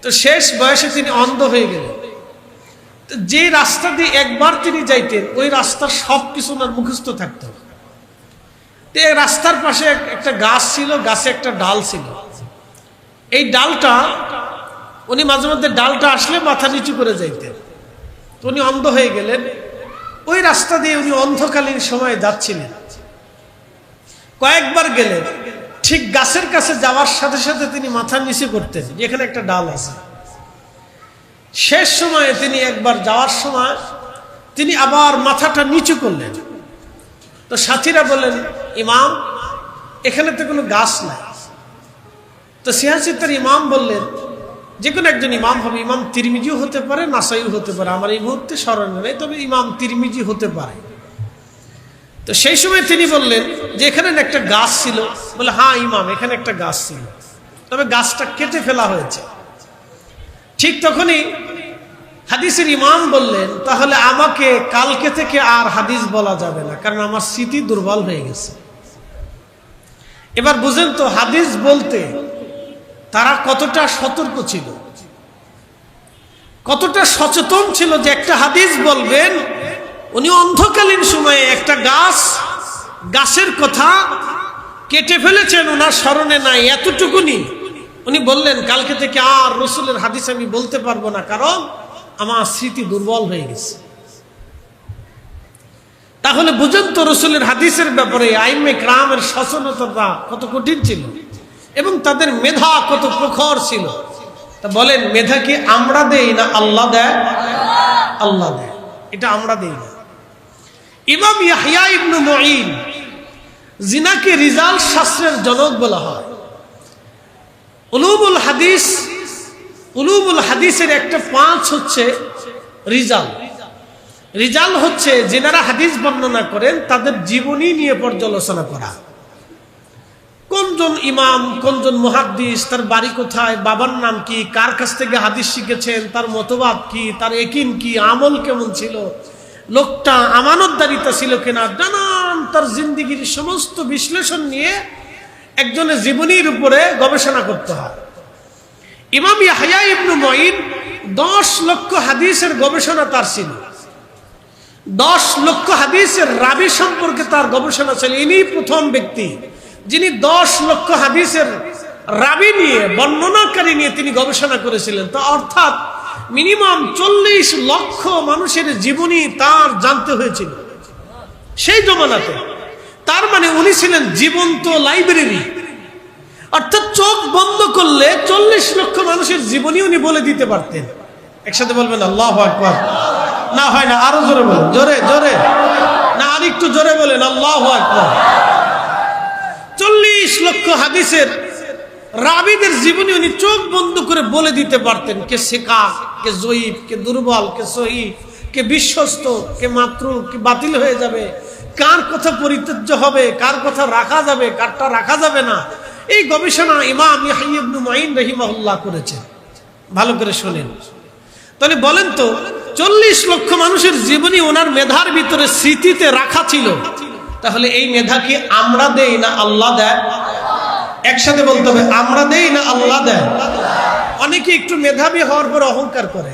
তো শেষ বয়সে তিনি অন্ধ হয়ে গেলেন। যে রাস্তা দিয়ে একবার তিনি যাইতেন, ওই রাস্তার সবকিছু ওনার মুখস্থ থাকতো। রাস্তার পাশে একটা গাছ ছিল, গাছে একটা ডাল ছিল। এই ডালটা উনি মাঝে মধ্যে ডালটা আসলে মাথা নিচু করে যাইতেন। তো উনি অন্ধ হয়ে গেলেন। ওই রাস্তা দিয়ে উনি অন্ধকালীন সময়ে যাচ্ছিলেন। কয়েকবার গেলেন, ঠিক গাছের কাছে যাওয়ার সাথে সাথে তিনি মাথা নিচু করতেন, যেখানে একটা ডাল আছে। শেষ সময়ে তিনি একবার যাওয়ার সময় তিনি আবার মাথাটা নিচু করলেন। তো সাথীরা বললেন, ইমাম এখানে তো কোনো গাছ নাই। তো সিয়াসিত্তার ইমাম বললেন, যে কোনো একজন ইমাম হবে, ইমাম তিরমিজিও হতে পারে, নাসাইও হতে পারে, আমার এই মুহূর্তে স্মরণে নেই, তবে ইমাম তিরমিজি হতে পারে। তো সেই সময় তিনি বললেন যে এখানে একটা গাছ ছিল। বলে হ্যাঁ ইমাম, এখানে একটা গাছ ছিল, তবে গাছটা কেটে ফেলা হয়েছে। ঠিক তখনই হাদিসের ইমাম বললেন, তাহলে আমাকে কালকে থেকে আর হাদিস বলা যাবে না, কারণ আমার স্মৃতি দুর্বল হয়ে গেছে। এবার বুঝেন তো হাদিস বলতে তারা কতটা সতর্ক ছিল, কতটা সচেতন ছিল যে একটা হাদিস বলবেন। উনি অন্ধকালীন সময়ে একটা গাছের কথা কেটে ফেলেছেন, ওনার স্মরণে নাই, এতটুকুনি। উনি বললেন কালকে থেকে আর রসুলের হাদিস আমি বলতে পারবো না, কারণ আমার স্মৃতি দুর্বল হয়ে গেছে। তাহলে বুঝেন তো রসুলের হাদিসের ব্যাপারে আইমে কেরামের সচেতনতা কত কঠিন ছিল এবং তাদের মেধা কত প্রখর ছিল। তা বলেন, মেধা কি আমরা দেই না আল্লাহ দেয়? আল্লাহ দেয়, এটা আমরা দেই না। ইমাম ইয়াহইয়া ইবনে মুঈন, জিনাকে রিজাল শাস্ত্রের জনক বলা হয়, উলুমুল হাদিসের একটা 5 হচ্ছে রিজাল। রিজাল হচ্ছে যারা হাদিস বর্ণনা করেন তাদের জীবনী নিয়ে পর্যালোচনা করা। কোনজন ইমাম, কোনজন মুহাদ্দিস, তার বাড়ি কোথায়, বাবার নাম কি, কার কাছ থেকে হাদিস শিখেছেন, তার মতবাদ কি, তার ইয়াকিন কি, আমল কেমন ছিল, লোকটা আমানতদারিতা ছিল কিনা, নানান তার জিন্দেগীর সমস্ত বিশ্লেষণ নিয়ে একজনের জীবনীর উপরে গবেষণা করতে হয়। ইমাম ইয়াহইয়া ইবনে মুঈন 10 লক্ষ হাদিসের গবেষণা তার ছিল। 10 লক্ষ হাদিসের রাবি সম্পর্কে তার গবেষণা ছিল। ইনি প্রথম ব্যক্তি যিনি 10 লক্ষ হাদিসের রাবি নিয়ে, বর্ণনাকারী নিয়ে তিনি গবেষণা করেছিলেন। তো অর্থাৎ মিনিমাম 40 লক্ষ মানুষের জীবনী তার জানতে হয়েছিল সেই জমানাতে। তার মানে উনি ছিলেন জীবন্ত লাইব্রেরি। অর্থাৎ চোখ বন্ধ করলে 40 লক্ষ মানুষের জীবনী উনি বলে দিতে পারতেন। একসাথে বলবেন আল্লাহু আকবার। না হয় না, আরো জোরে বলেন, জোরে জোরে না, আর একটু জোরে বলেন আল্লাহু আকবার। 40 লক্ষ হাদিসের রাবিদের জীবনী উনি চোখ বন্ধ করে বলে দিতে পারতেন। কে সিকা, কে জয়ীফ, কে দুর্বল, কে সহিহ, কে বিশ্বস্ত, কে মাতরুক, কে বাতিল হয়ে যাবে, কার কথা পরিত্যাজ্য হবে, কার কথা রাখা যাবে, কারটা রাখা যাবে না। এই গবেষণা ইমাম ইয়াহইয়া ইবনে মুঈন রাহিমাহুল্লাহ করেছেন। ভালো করে শুনেন। তাহলে বলেন তো 40 লক্ষ মানুষের জীবনী ওনার মেধার ভিতরে স্মৃতিতে রাখা ছিল। তাহলে এই মেধা কি আমরা দেই না আল্লাহ দেয়? একসাথে বলতে হবে, আমরা দেই না আল্লাহ দেয়? অনেকে একটু মেধাবী হওয়ার পর অহংকার করে,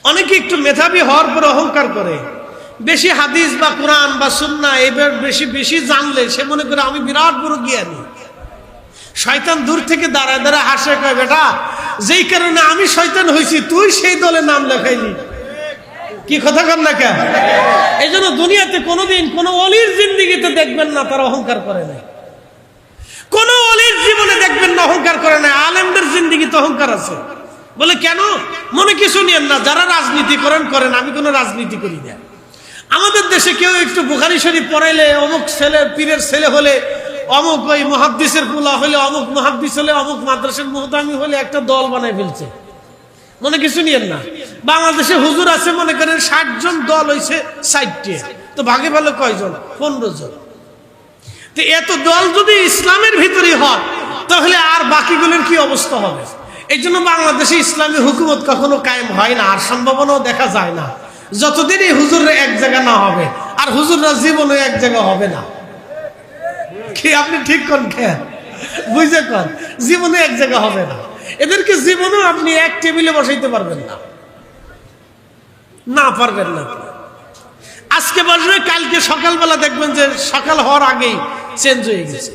অনেকে একটু মেধাবী হওয়ার পর অহংকার করে। বেশি হাদিস বা কোরআন বা সুন্নাহ এবার বেশি বেশি জানলে সে মনে করে আমি বিরাট বড় জ্ঞানী। শয়তান দূর থেকে দাঁড়ায় দাঁড়ায় হাসে, কয় বেটা যেই কারণে আমি শয়তান হয়েছি তুই সেই দলে নাম লেখাইলি। কি কথা কর না কেন? এই জন্য দুনিয়াতে কোনোদিন কোনো অলির জিন্দেগিতে দেখবেন না তারা অহংকার করে নাই। কোন অলির জীবনে দেখবেন না অহংকার করে নাই। আলেমদের জিন্দেগিতে অহংকার আছে। বলে কেন? মনে কিছু নিয়েন না, যারা রাজনীতি করেন, আমি কোনো রাজনীতি করি না। আমাদের দেশে কেউ একটু বুখারী শরীফ পড়াইলে, অমুক ছেলে পীরের ছেলে হলে, অমুক ওই মুহাদ্দিসের পোলা হলে, অমুক মুহাদ্দিস হলে, অমুক মাদ্রাসার মুহতামি হলে একটা দল বানায় ফেলছে। মনে কিছু নিয়েন না। বাংলাদেশে হুজুর আছে মনে করেন 60 জন, দল হয়েছে 60টা, তো ভাগে ভালো কয়জন? 15 জন। তো এত দল যদি ইসলামের ভিতরে হয় তাহলে আর বাকিগুলোর কি অবস্থা হবে? এই জন্য বাংলাদেশে ইসলামী হুকুমত কখনো কায়েম হয় না, আর সম্ভাবনাও দেখা যায় না যতদিন এই হুজুররা এক জায়গা না হবে। আর হুজুররা জীবনে এক জায়গা হবে না। কি আপনি ঠিক করেন? খেয়াল বুঝে কন, জীবনে এক জায়গা হবে না। এদেরকে জীবনেও আপনি এক টেবিলে বসাইতে পারবেন না, না পারবেন না। আজকে বসবে, কালকে সকালবেলা দেখবেন যে সকাল হওয়ার আগেই চেঞ্জ হয়ে গেছে,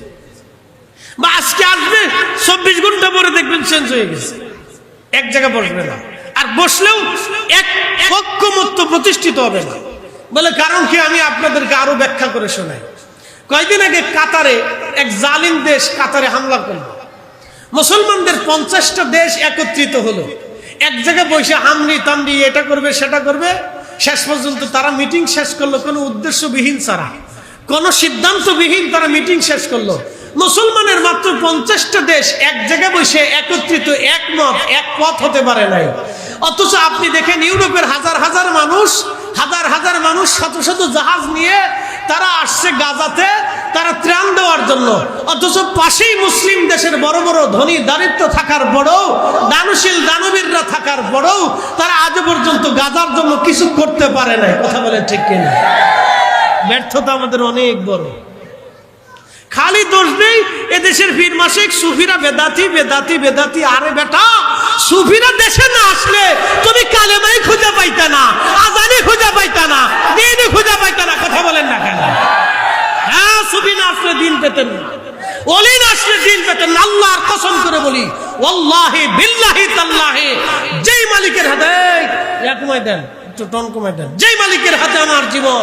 বা আজকে আসবে 24 ঘন্টা পরে দেখবেন চেঞ্জ হয়ে গেছে। এক জায়গায় বসবে না, আর বসলেও এক ঐক্যমত্য প্রতিষ্ঠিত হবে না। বলে কারণ কি? আমি আপনাদেরকে আরো ব্যাখ্যা করে শোনাই। কয়েকদিন আগে কাতারে এক জালিম দেশ কাতারে হামলা করলো। মুসলমানদের 50টা দেশ একত্রিত হলো, এক জায়গায় বসে হামরি তামরি, এটা করবে সেটা করবে। শেষ পর্যন্ত তারা মিটিং শেষ করলো কোনো উদ্দেশ্যবিহীন ছাড়া, কোনো সিদ্ধান্তবিহীন তারা মিটিং শেষ করলো। মুসলমানের মাত্র 50টা দেশ এক জায়গায় বসে একত্রিত, একমত, এক পথ হতে পারে নাই। অথচ আপনি দেখেন ইউরোপের হাজার হাজার মানুষ শত শত জাহাজ নিয়ে তারা আসছে গাজাতে, তারা ত্রাণ দেওয়ার জন্য। অথচ পাশেই মুসলিম দেশের বড় বড় ধনী দারিদ্র থাকার পরেও, দানশীল দানবীররা থাকার পরেও তারা আজ পর্যন্ত গাজার জন্য কিছু করতে পারে নাই। কথা বলেন ঠিক কিনা? ব্যর্থতা আমাদের অনেক বড়। খালি দোষ নেই এদেশের পীর মাসিক সুফিরা বেদাতি বেদাতি বেদাতি। আরে বেটা, সুফিরা দেশে না আসলে তুমি কালেমাই খুঁজে পাইতা না, আজানি খুঁজে পাইতা না, দিনই খুঁজে পাইতা না। কথা বলেন না কেন? হ্যাঁ, সুফি না আসলে দিন পেতেন না, ওলি না আসলে দিন পেতেন না। আল্লাহর কসম করে বলি, ওয়াল্লাহি বিল্লাহি তাল্লাহি, যেই মালিকের হাতে একময় দেন, যেই মালিকের হাতে আমার জীবন,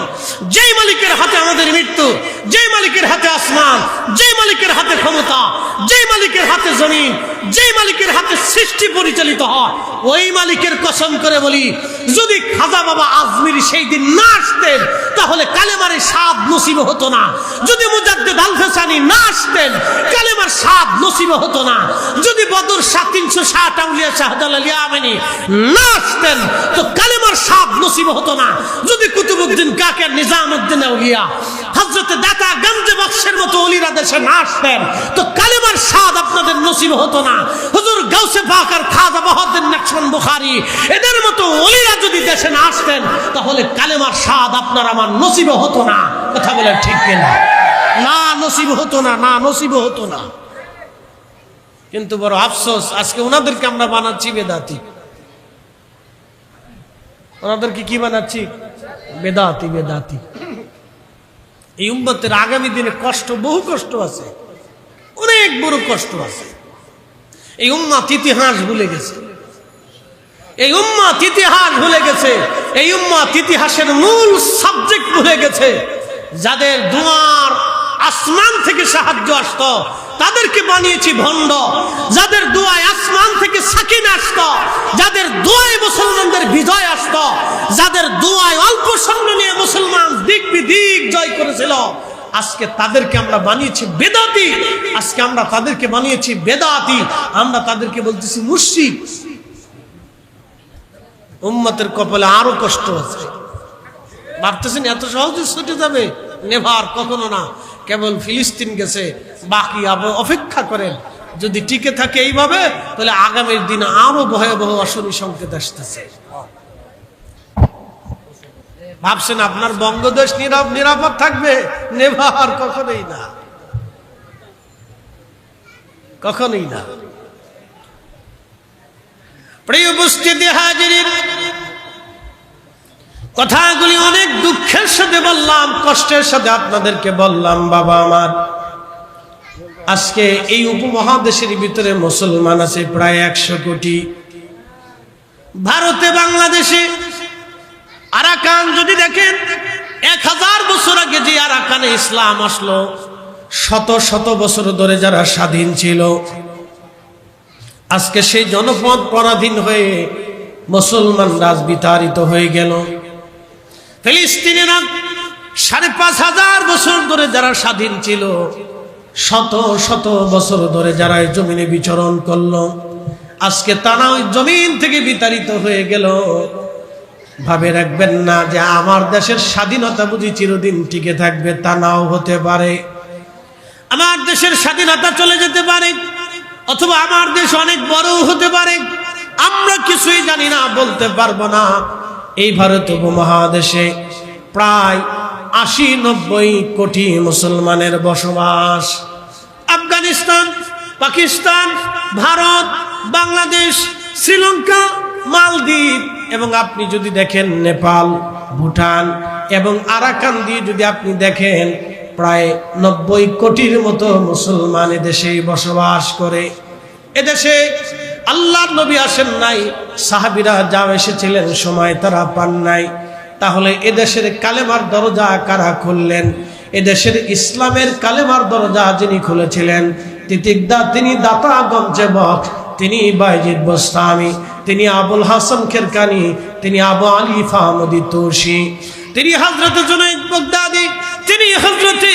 যেই মালিকের হাতে আমাদের মৃত্যু, যেই মালিকের হাতে আসমান, যেই মালিকের হাতে ক্ষমতা, যেই মালিকের হাতে জমিন, যেই মালিকের হাতে সৃষ্টি পরিচালিত হয়, ওই মালিকের কসম করে বলি যদি খাজা বাবা আজমিরি সেই দিন না আসতেন তাহলে কালেমার স্বাদ নসিব হতো না। যদি মুজাদ্দিদ আল ফেসানি না আসতেন কালেমার স্বাদ নসিব হতো না। যদি বদর 360 আউলিয়া শাহজালাল ইয়ামানি না আসতেন তো কালেমার স্বাদ নসিব হতো না। যদি কুতুবউদ্দিন কাকের, নিজামউদ্দিন আউলিয়া, হযরত দাতা গঞ্জে বখশের মতো ওলিরা দেশে না আসতেন তো কালেমার স্বাদ আপনাদের নসিব হতো না। হুজুর গাউসে পাক আর খাজা বাহাউদ্দিন নকশবন্দ বুখারী এদের মতো ওলিরা যদি দেশে না আসতেন তাহলে কালেমার স্বাদ আপনার আমার নসিব হতো না। কথা বলে ঠিক কিনা? না নসিব হতো না, না নসিব হতো না। কিন্তু বড় আফসোস, আজকে ওনাদেরকে আমরা বানাচ্ছি বেদাতি। ওনাদেরকে কি বানাচ্ছি? বেদাতি, বেদাতি। এই উম্মতের আগামী দিনে কষ্ট, বহু কষ্ট আছে, অনেক বড় কষ্ট আছে। এই উম্মত ইতিহাস ভুলে গেছে, এই উম্মত ইতিহাস ভুলে গেছে, এই উম্মত ইতিহাসের মূল সাবজেক্ট ভুলে গেছে। যাদের দুয়ার আসমান থেকে সাহায্য আসতো তাদেরকে বানিয়েছি ভণ্ড। যাদের দোয়ায় আসমান থেকে সাকিনা আসতো, যাদের দোয়ায় মুসলমানদের বিজয় আসতো, যাদের দোয়ায় অল্প সৈন্য নিয়ে মুসলমান দিক বিদিক জয় করেছিল, আজকে তাদেরকে আমরা বানিয়েছি বেদাতি। আজকে আমরা তাদেরকে বানিয়েছি বেদাতি, আমরা তাদেরকে বলতেছি মুশরিক। উম্মতের কপালে আরো কষ্ট আছে। ভাবতেছেন এত সহজে ছুটে যাবে? নেভার, কখনো না। কেবল ফিলিস্তিন গেছে, বাকি অপেক্ষা করেন। যদি টিকে থাকে এইভাবে তাহলে আগামীর দিন আরো ভয়াবহ অশনি সংকেত আসতেছে। ভাবছেন আপনার বঙ্গদেশ নিরাপদ থাকবে? নেভার, কখনোই না, কখনোই না। প্রিয় উপস্থিতি হাজিরিন, কথাগুলি অনেক দুঃখের সাথে বললাম, কষ্টের সাথে আপনাদেরকে বললাম। বাবা আমার, আজকে এই উপমহাদেশের ভিতরে মুসলমান আছে প্রায় 100 কোটি। ভারতে, বাংলাদেশে আরাকান যদি দেখেন, 1000 বছর আগে যে আরাকানে ইসলাম আসলো, শত শত বছর ধরে যারা স্বাধীন ছিল, আজকে সেই জনপদ পরাধীন হয়ে মুসলমান রাজ বিতাড়িত হয়ে গেল। ফিলিস্তিনিরা 5500 বছর ধরে যারা স্বাধীন ছিল, শত শত বছর ধরে যারা এই জমিনে বিচরণ করলো, আজকে তারা ওই জমিন থেকে বিতাড়িত হয়ে গেল। ভাবে রাখবেন না যে আমার দেশের স্বাধীনতা বুঝি চিরদিন টিকে থাকবে, তা নাও হতে পারে। আমার দেশের স্বাধীনতা চলে যেতে পারে, অথবা আমার দেশ অনেক বড় হতে পারে, আমরা কিছুই জানি না, বলতে পারবো না। এই ভারত উপমহাদেশে প্রায় 80-90 কোটি মুসলমানের বসবাস। আফগানিস্তান, পাকিস্তান, ভারত, বাংলাদেশ, শ্রীলঙ্কা, মালদ্বীপ এবং আপনি যদি দেখেন নেপাল, ভুটান এবং আরাকান দিয়ে যদি আপনি দেখেন, প্রায় 90 কোটির মতো মুসলমান এদেশেই বসবাস করে। এদেশে আল্লাহর নবী আসেন নাই, সাহাবীরা যা এসেছিলেন সময় তারা পান নাই। তাহলে এদেশের কালেমার দরজা কারা খুললেন? এদেশের ইসলামের কালেমার দরজা যিনি খুলেছিলেন তিনি দাতা গঞ্জে বখ, তিনি বাইজিদ বোস্তামি, তিনি আবুল হাসান খেরকানি, তিনি আবু আলী ফাহমদি তুরশি, তিনি হযরত জুনাইদ বাগদাদি, তিনি হযরতে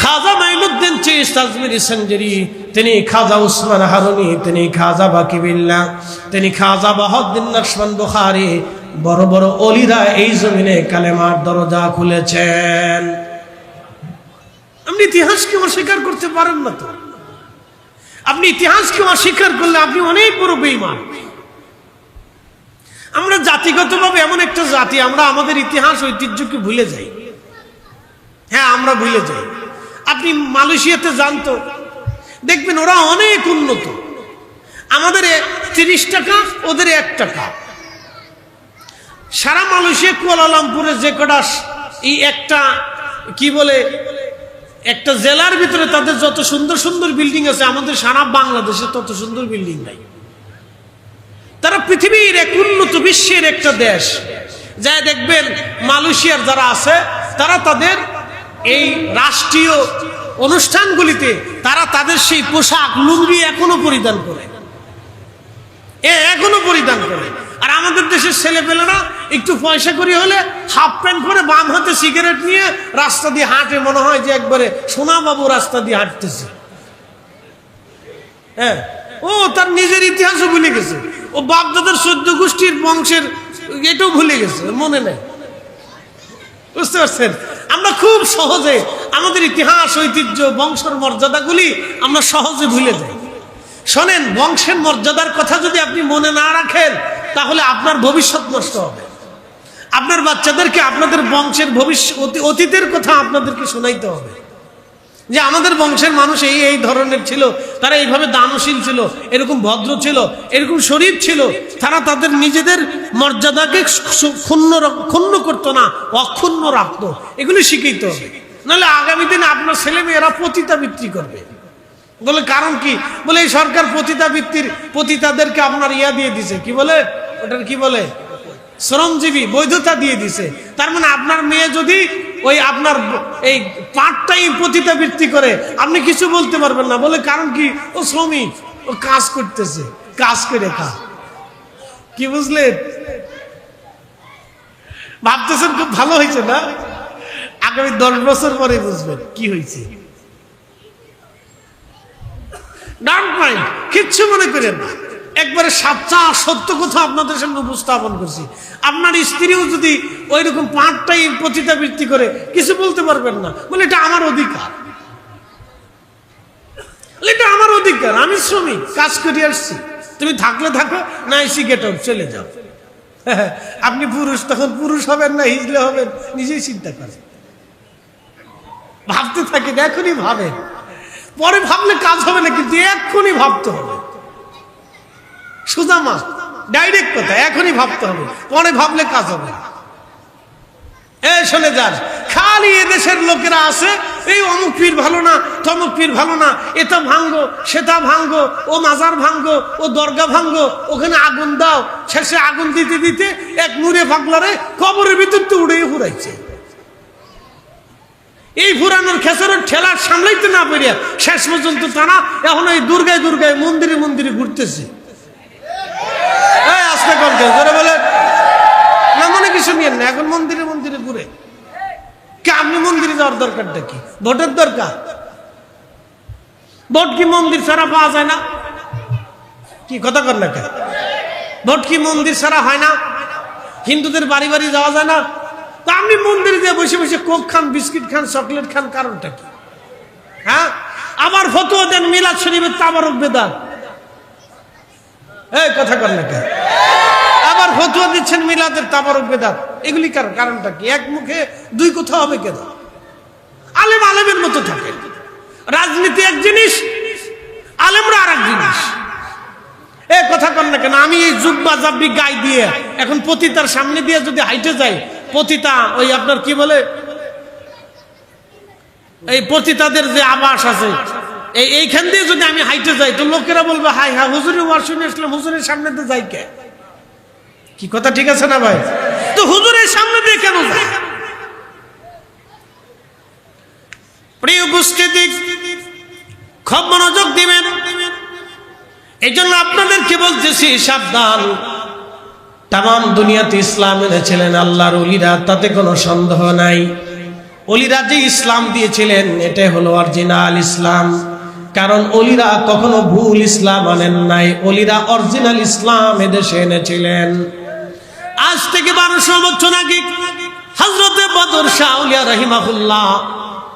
খাজা মাইনুদ্দিন চিশতি আজমিরি সঞ্জরি, তিনি খাজা উসমান হারুনি, তিনি খাজা বাকিবিল্লাহ, তিনি খাজা বাহাউদ্দিন নকশবন্দ বুখারী, বড় বড় ওলিরা এই জমিনে কালেমার দরজা খুলেছেন। আপনি ইতিহাসকে অস্বীকার করতে পারেন না তো। আপনি ইতিহাসকে অস্বীকার করলে আপনি অনেক বড় বেঈমান। আমরা জাতিগতভাবে এমন একটা জাতি, আমরা আমাদের ইতিহাস ঐতিহ্যকে ভুলে যাই। হ্যাঁ, আমরা ভুলে যাই। আপনি মালয়েশিয়াতে যান তো দেখবেন ওরা অনেক উন্নত। আমাদের 30 টাকা, ওদের 1 টাকা। সারা মালয়েশিয়া কুয়ালালামপুরে যে কটা এই একটা কি বলে একটা জেলার ভিতরে তাদের যত সুন্দর সুন্দর বিল্ডিং আছে, আমাদের সারা বাংলাদেশে তত সুন্দর বিল্ডিং নাই। তারা পৃথিবীর এক উন্নত বিশ্বের একটা দেশ। যা দেখবেন মালয়েশিয়ার যারা আছে তারা তাদের এই রাষ্ট্রীয় অনুষ্ঠানগুলিতে তারা তাদের সেই পোশাক লুঙ্গি এখনো পরিধান করে, এখনো পরিধান করে। আর আমাদের দেশের ছেলেপেলেরা একটু পয়সা করি হলে হাফ প্যান্ট পরে বাম হাতে সিগারেট নিয়ে রাস্তা দিয়ে হাঁটে, মনে হয় যে একবারে সোনাবাবু রাস্তা দিয়ে হাঁটতেছে। হ্যাঁ, ও তার নিজের ইতিহাসও ভুলে গেছে, ও বাপদাদার 14 গোষ্ঠীর বংশের এটাও ভুলে গেছে, মনে নেই। বুঝতে পারছেন? আমরা খুব সহজে আমাদের ইতিহাস, ঐতিহ্য, বংশের মর্যাদাগুলি আমরা সহজে ভুলে যাই। শোনেন, বংশের মর্যাদার কথা যদি আপনি মনে না রাখেন তাহলে আপনার ভবিষ্যৎ নষ্ট হবে। আপনার বাচ্চাদেরকে আপনাদের বংশের ভবিষ্যৎ, অতীতের কথা আপনাদেরকে শোনাইতে হবে, যে আমাদের বংশের মানুষ এই এই ধরনের ছিল, তারা এইভাবে দানশীল ছিল, এরকম ভদ্র ছিল, এরকম শরীফ ছিল, তারা তাদের নিজেদের মর্যাদাকে ক্ষুণ্ণ করতো না, অক্ষুণ্ণ রাখতো। এগুলি শিখাইতে হবে, নাহলে আগামী দিনে আপনার ছেলে মেয়েরা পতিতাবৃত্তি করবে। বলে কারণ কি? বলে এই সরকার পতিতাদেরকে আপনার ইয়া দিয়ে দিছে, কি বলে ওটার, কি বলে, শ্রমজীবী বৈধতা দিয়ে দিছে। তার মানে আপনার মেয়ে যদি ওই আপনার এই পার্ট টাইম পতিতাবৃত্তি করে, আপনি কিছু বলতে পারবেন না। বলে কারণ কি? ও শ্রমিক, ও কাজ করতেছে, কাজ করে খা। কি বুঝলেন? ভাবতেছেন খুব ভালো হয়েছে না? আগামী 10 বছর পরে বুঝবেন কি হয়েছে। ডান্ট মাইন্ড, কিচ্ছু মনে করেন না, একবারে সাচ্চা সত্য কথা আপনাদের সামনে উপস্থাপন করছি। আপনার স্ত্রীও যদি ওই রকম পার্ট টাইম পতিতাবৃত্তি করে, কিছু বলতে পারবেন না। বলে এটা আমার অধিকার, এটা আমার অধিকার, আমি শ্রমিক, কাজ করে আসছি, তুমি থাকলে থাকো, না এসি গেট আউট, চলে যাও। আপনি পুরুষ, তখন পুরুষ হবেন না হিজলে হবেন, নিজেই চিন্তা করেন। ভাবতে থাকেন, এখনই ভাবেন, পরে ভাবলে কাজ হবে না, কিন্তু এক্ষুনি ভাবতে হবে। সুজামা ডাইরেক্ট কথা, এখনই ভাবতে হবে, পরে ভাবলে কাজ হবে না। শুনে যান, খালি এদেশের লোকেরা আছে, এই অমুক পীর ভালো না, তমুক পীর ভালো না, এটা ভাঙ্গো, সেটা ভাঙ্গো, ও মাজার ভাঙ্গো, ও দরগা ভাঙ্গো, ওখানে আগুন দাও। শেষে আগুন দিতে দিতে এক মুড়ে পাগলারে কবরের ভিতর তো উড়ে ফুরাইছে। এই ফুরানোর খেসারের ঠেলা সামলাইতে না পেরিয়া শেষ পর্যন্ত তারা এখন এই দুর্গায় দুর্গায় মন্দিরে মন্দিরে ঘুরতেছে। আসতে করতে বলে না, মনে কিছু নিয়েন না, এখন মন্দিরে মন্দিরে ঘুরে। আপনি মন্দিরে যাওয়ার দরকারটা কি? ভোটের দরকার? ভোট কি মন্দির ছাড়া পাওয়া যায় না? কি কথা কর না কেন? ভোট কি মন্দির ছাড়া হয় না? হিন্দুদের বাড়ি বাড়ি যাওয়া যায় না? তো আপনি মন্দিরে যে বসে বসে কোক খান, বিস্কিট খান, চকলেট খান, কারণটা কি? হ্যাঁ, আবার ফতোয়া দেন মিলাদ শরীফের তাবারক বেদাত। এই কথা কর না কেন? আবার ফতোয়া দিচ্ছেন মিলাদের তাবারক বেদাত। এগুলি কারণটা কি? এক মুখে দুই কথা হবে কেন? আলেম আলেমের মতো থাকে। রাজনীতি এক জিনিস, আলেমরা আর এক জিনিস। এই কথা কর না কেন? আমি এই জুব্বা জাব্বি গায়ে দিয়ে এখন পতিতার সামনে দিয়ে যদি হাইটে যাই, পতিতা ওই আপনার কি বলে, এই পতিতাদের যে আবাস আছে, এইখান দিয়ে যদি আমি হাইটে যাই, তো লোকেরা বলবে হাই হ্যাঁ, হুজুরের ওয়াজ শুনে আসলাম, হুজুরের সামনে দিয়ে যাই কে? কি কথা ঠিক আছে না ভাই? তো হুজুরের সামনে দিয়ে কেন যায়? প্রিয় উপস্থিতি, খুব মনোযোগ দিবেন। এই জন্য আপনাদেরকে বলতেছি, সাবধান। তাম দুনিয়াতে ইসলাম এনেছিলেন আল্লাহর ওলিরা, তাতে কোনো সন্দেহ নাই। ওলিরা যে ইসলাম দিয়েছিলেন এটাই হলো অরিজিনাল ইসলাম। কারণ ওলিরা কখনো ভুল ইসলাম আনেন নাই, ওলিরা অরিজিনাল ইসলাম এদেশে এনেছিলেন। আজ থেকে 1200 বছর আগে হযরতে বদর শাহ আউলিয়া রাহিমাহুল্লাহ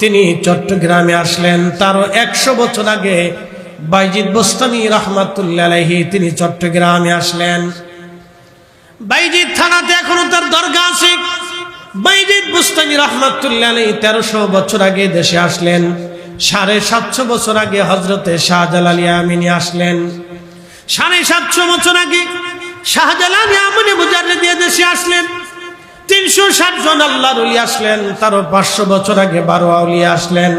তিনি চট্টগ্রামে আসলেন। তারও 100 বছর আগে বাইজিদ বোস্তামি রাহমাতুল্লাহ আলাইহি তিনি চট্টগ্রামে আসলেন। বাইজিদ থানাতে এখনো তার দরগা আছে। বাইজিদ বোস্তামি রাহমাতুল্লাহ আলাইহি 1300 বছর আগে দেশে আসলেন। 750 বছর আগে হযরতে শাহজালাল ইয়ামিনী আসলেন। 750 বছর আগে শাহজালাল ইয়ামিনী মুজাররিদ দেশে আসলেন। 360 জন আল্লাহর ওলি আসলেন। তারও 500 বছর আগে 12 আউলিয়া আসলেন।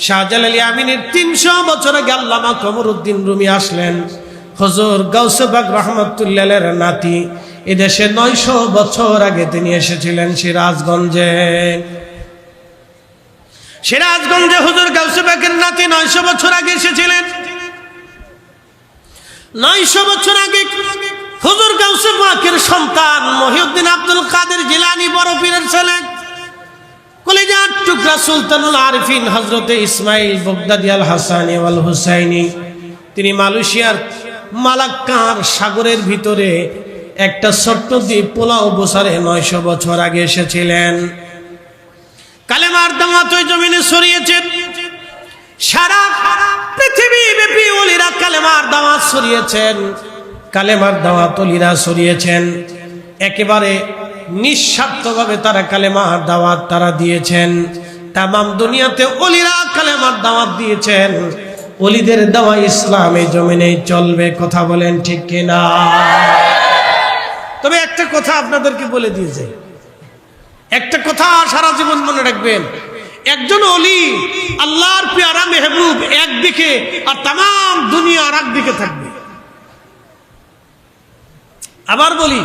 শাহজালাল ইয়ামিনীর 300 বছর আগে আল্লামা কমরউদ্দিন রুমি আসলেন। হুজুর গাউসে পাক রাহমাতুল্লাহ আলাইহির নাতি এদেশে 900 বছর আগে তিনি এসেছিলেন সিরাজগঞ্জে। সিরাজগঞ্জে হুজুর গাউসে পাকের নাতি 900 বছর আগে এসেছিলেন। 900 বছর আগে হুজুর গাউসে পাকের সন্তান মহিউদ্দিন আব্দুল কাদের জিলানী বড় পীরের ছেলে, কলিজার টুকরা সুলতানুল আরিফিন হযরতে ইসমাইল বগদাদি আল হাসানি ওয়াল হুসাইনি, তিনি মালয়েশিয়ার মালাক্কার সাগরের ভিতরে একটা ছোট্ট দ্বীপ পোলাও বসারে 900 বছর আগে এসেছিলেন। কালেমার দাওয়াত ওই জমিনে ছড়িয়েছে। সারা পৃথিবী ব্যাপী ওলিরা কালেমার দাওয়াত ছড়িয়েছেন, কালেমার দাওয়াত ওলিরা ছড়িয়েছেন। একেবারে নিঃস্বার্থভাবে তারা কালেমার দাওয়াত তারা দিয়েছেন। তামাম দুনিয়াতে ওলিরা কালেমার দাওয়াত দিয়েছেন। ওলিদের দেওয়া ইসলাম এই জমিনে চলবে, কথা বলেন ঠিক কিনা? তবে একটা কথা আপনাদেরকে বলে দিয়ে যাই, একটা কথা সারা জীবন মনে রাখবেন, একজন ওলি আল্লাহর পেয়ারা মেহবুব একদিকে আর তামাম দুনিয়া আর একদিকে থাকবে। আবার বলি,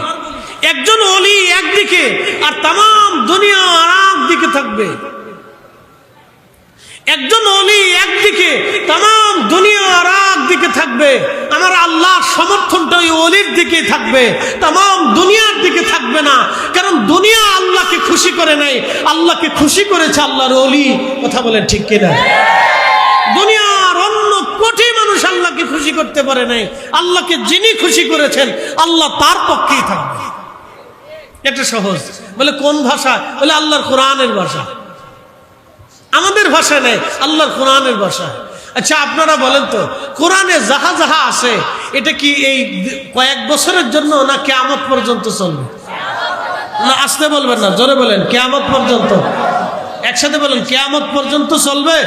একজন ওলি একদিকে আর তামাম দুনিয়া আর একদিকে থাকবে। একজন ওলি একদিকে, তামাম দুনিয়া আর একদিকে থাকবে। আমার আল্লাহর সমর্থনটা ওই ওলির দিকে থাকবে, তামাম দুনিয়ার দিকে থাকবে না। কারণ দুনিয়া আল্লাহকে খুশি করে নাই, আল্লাহকে খুশি করেছে আল্লাহর ওলি, কথা বলেন ঠিক কিনা? দুনিয়ার অন্য কোটি মানুষ আল্লাহকে খুশি করতে পারে নাই, আল্লাহকে যিনি খুশি করেছেন আল্লাহ তার পক্ষেই থাকবে। এটা সহজ। বলে কোন ভাষা? বলে আল্লাহর কোরআনের ভাষা। আমাদের ভাষা নেই, আল্লাহর কোরআনের ভাষা। আচ্ছা আপনারা বলেন তো, কোরআনে যাহা যাহা আছে এটা কি এই কয়েক বছরের জন্য না কিয়ামত পর্যন্ত চলবে? না আসতে বলবেন না, জোরে বলেন কিয়ামত পর্যন্ত। একসাথে বলেন কিয়ামত পর্যন্ত চলবে।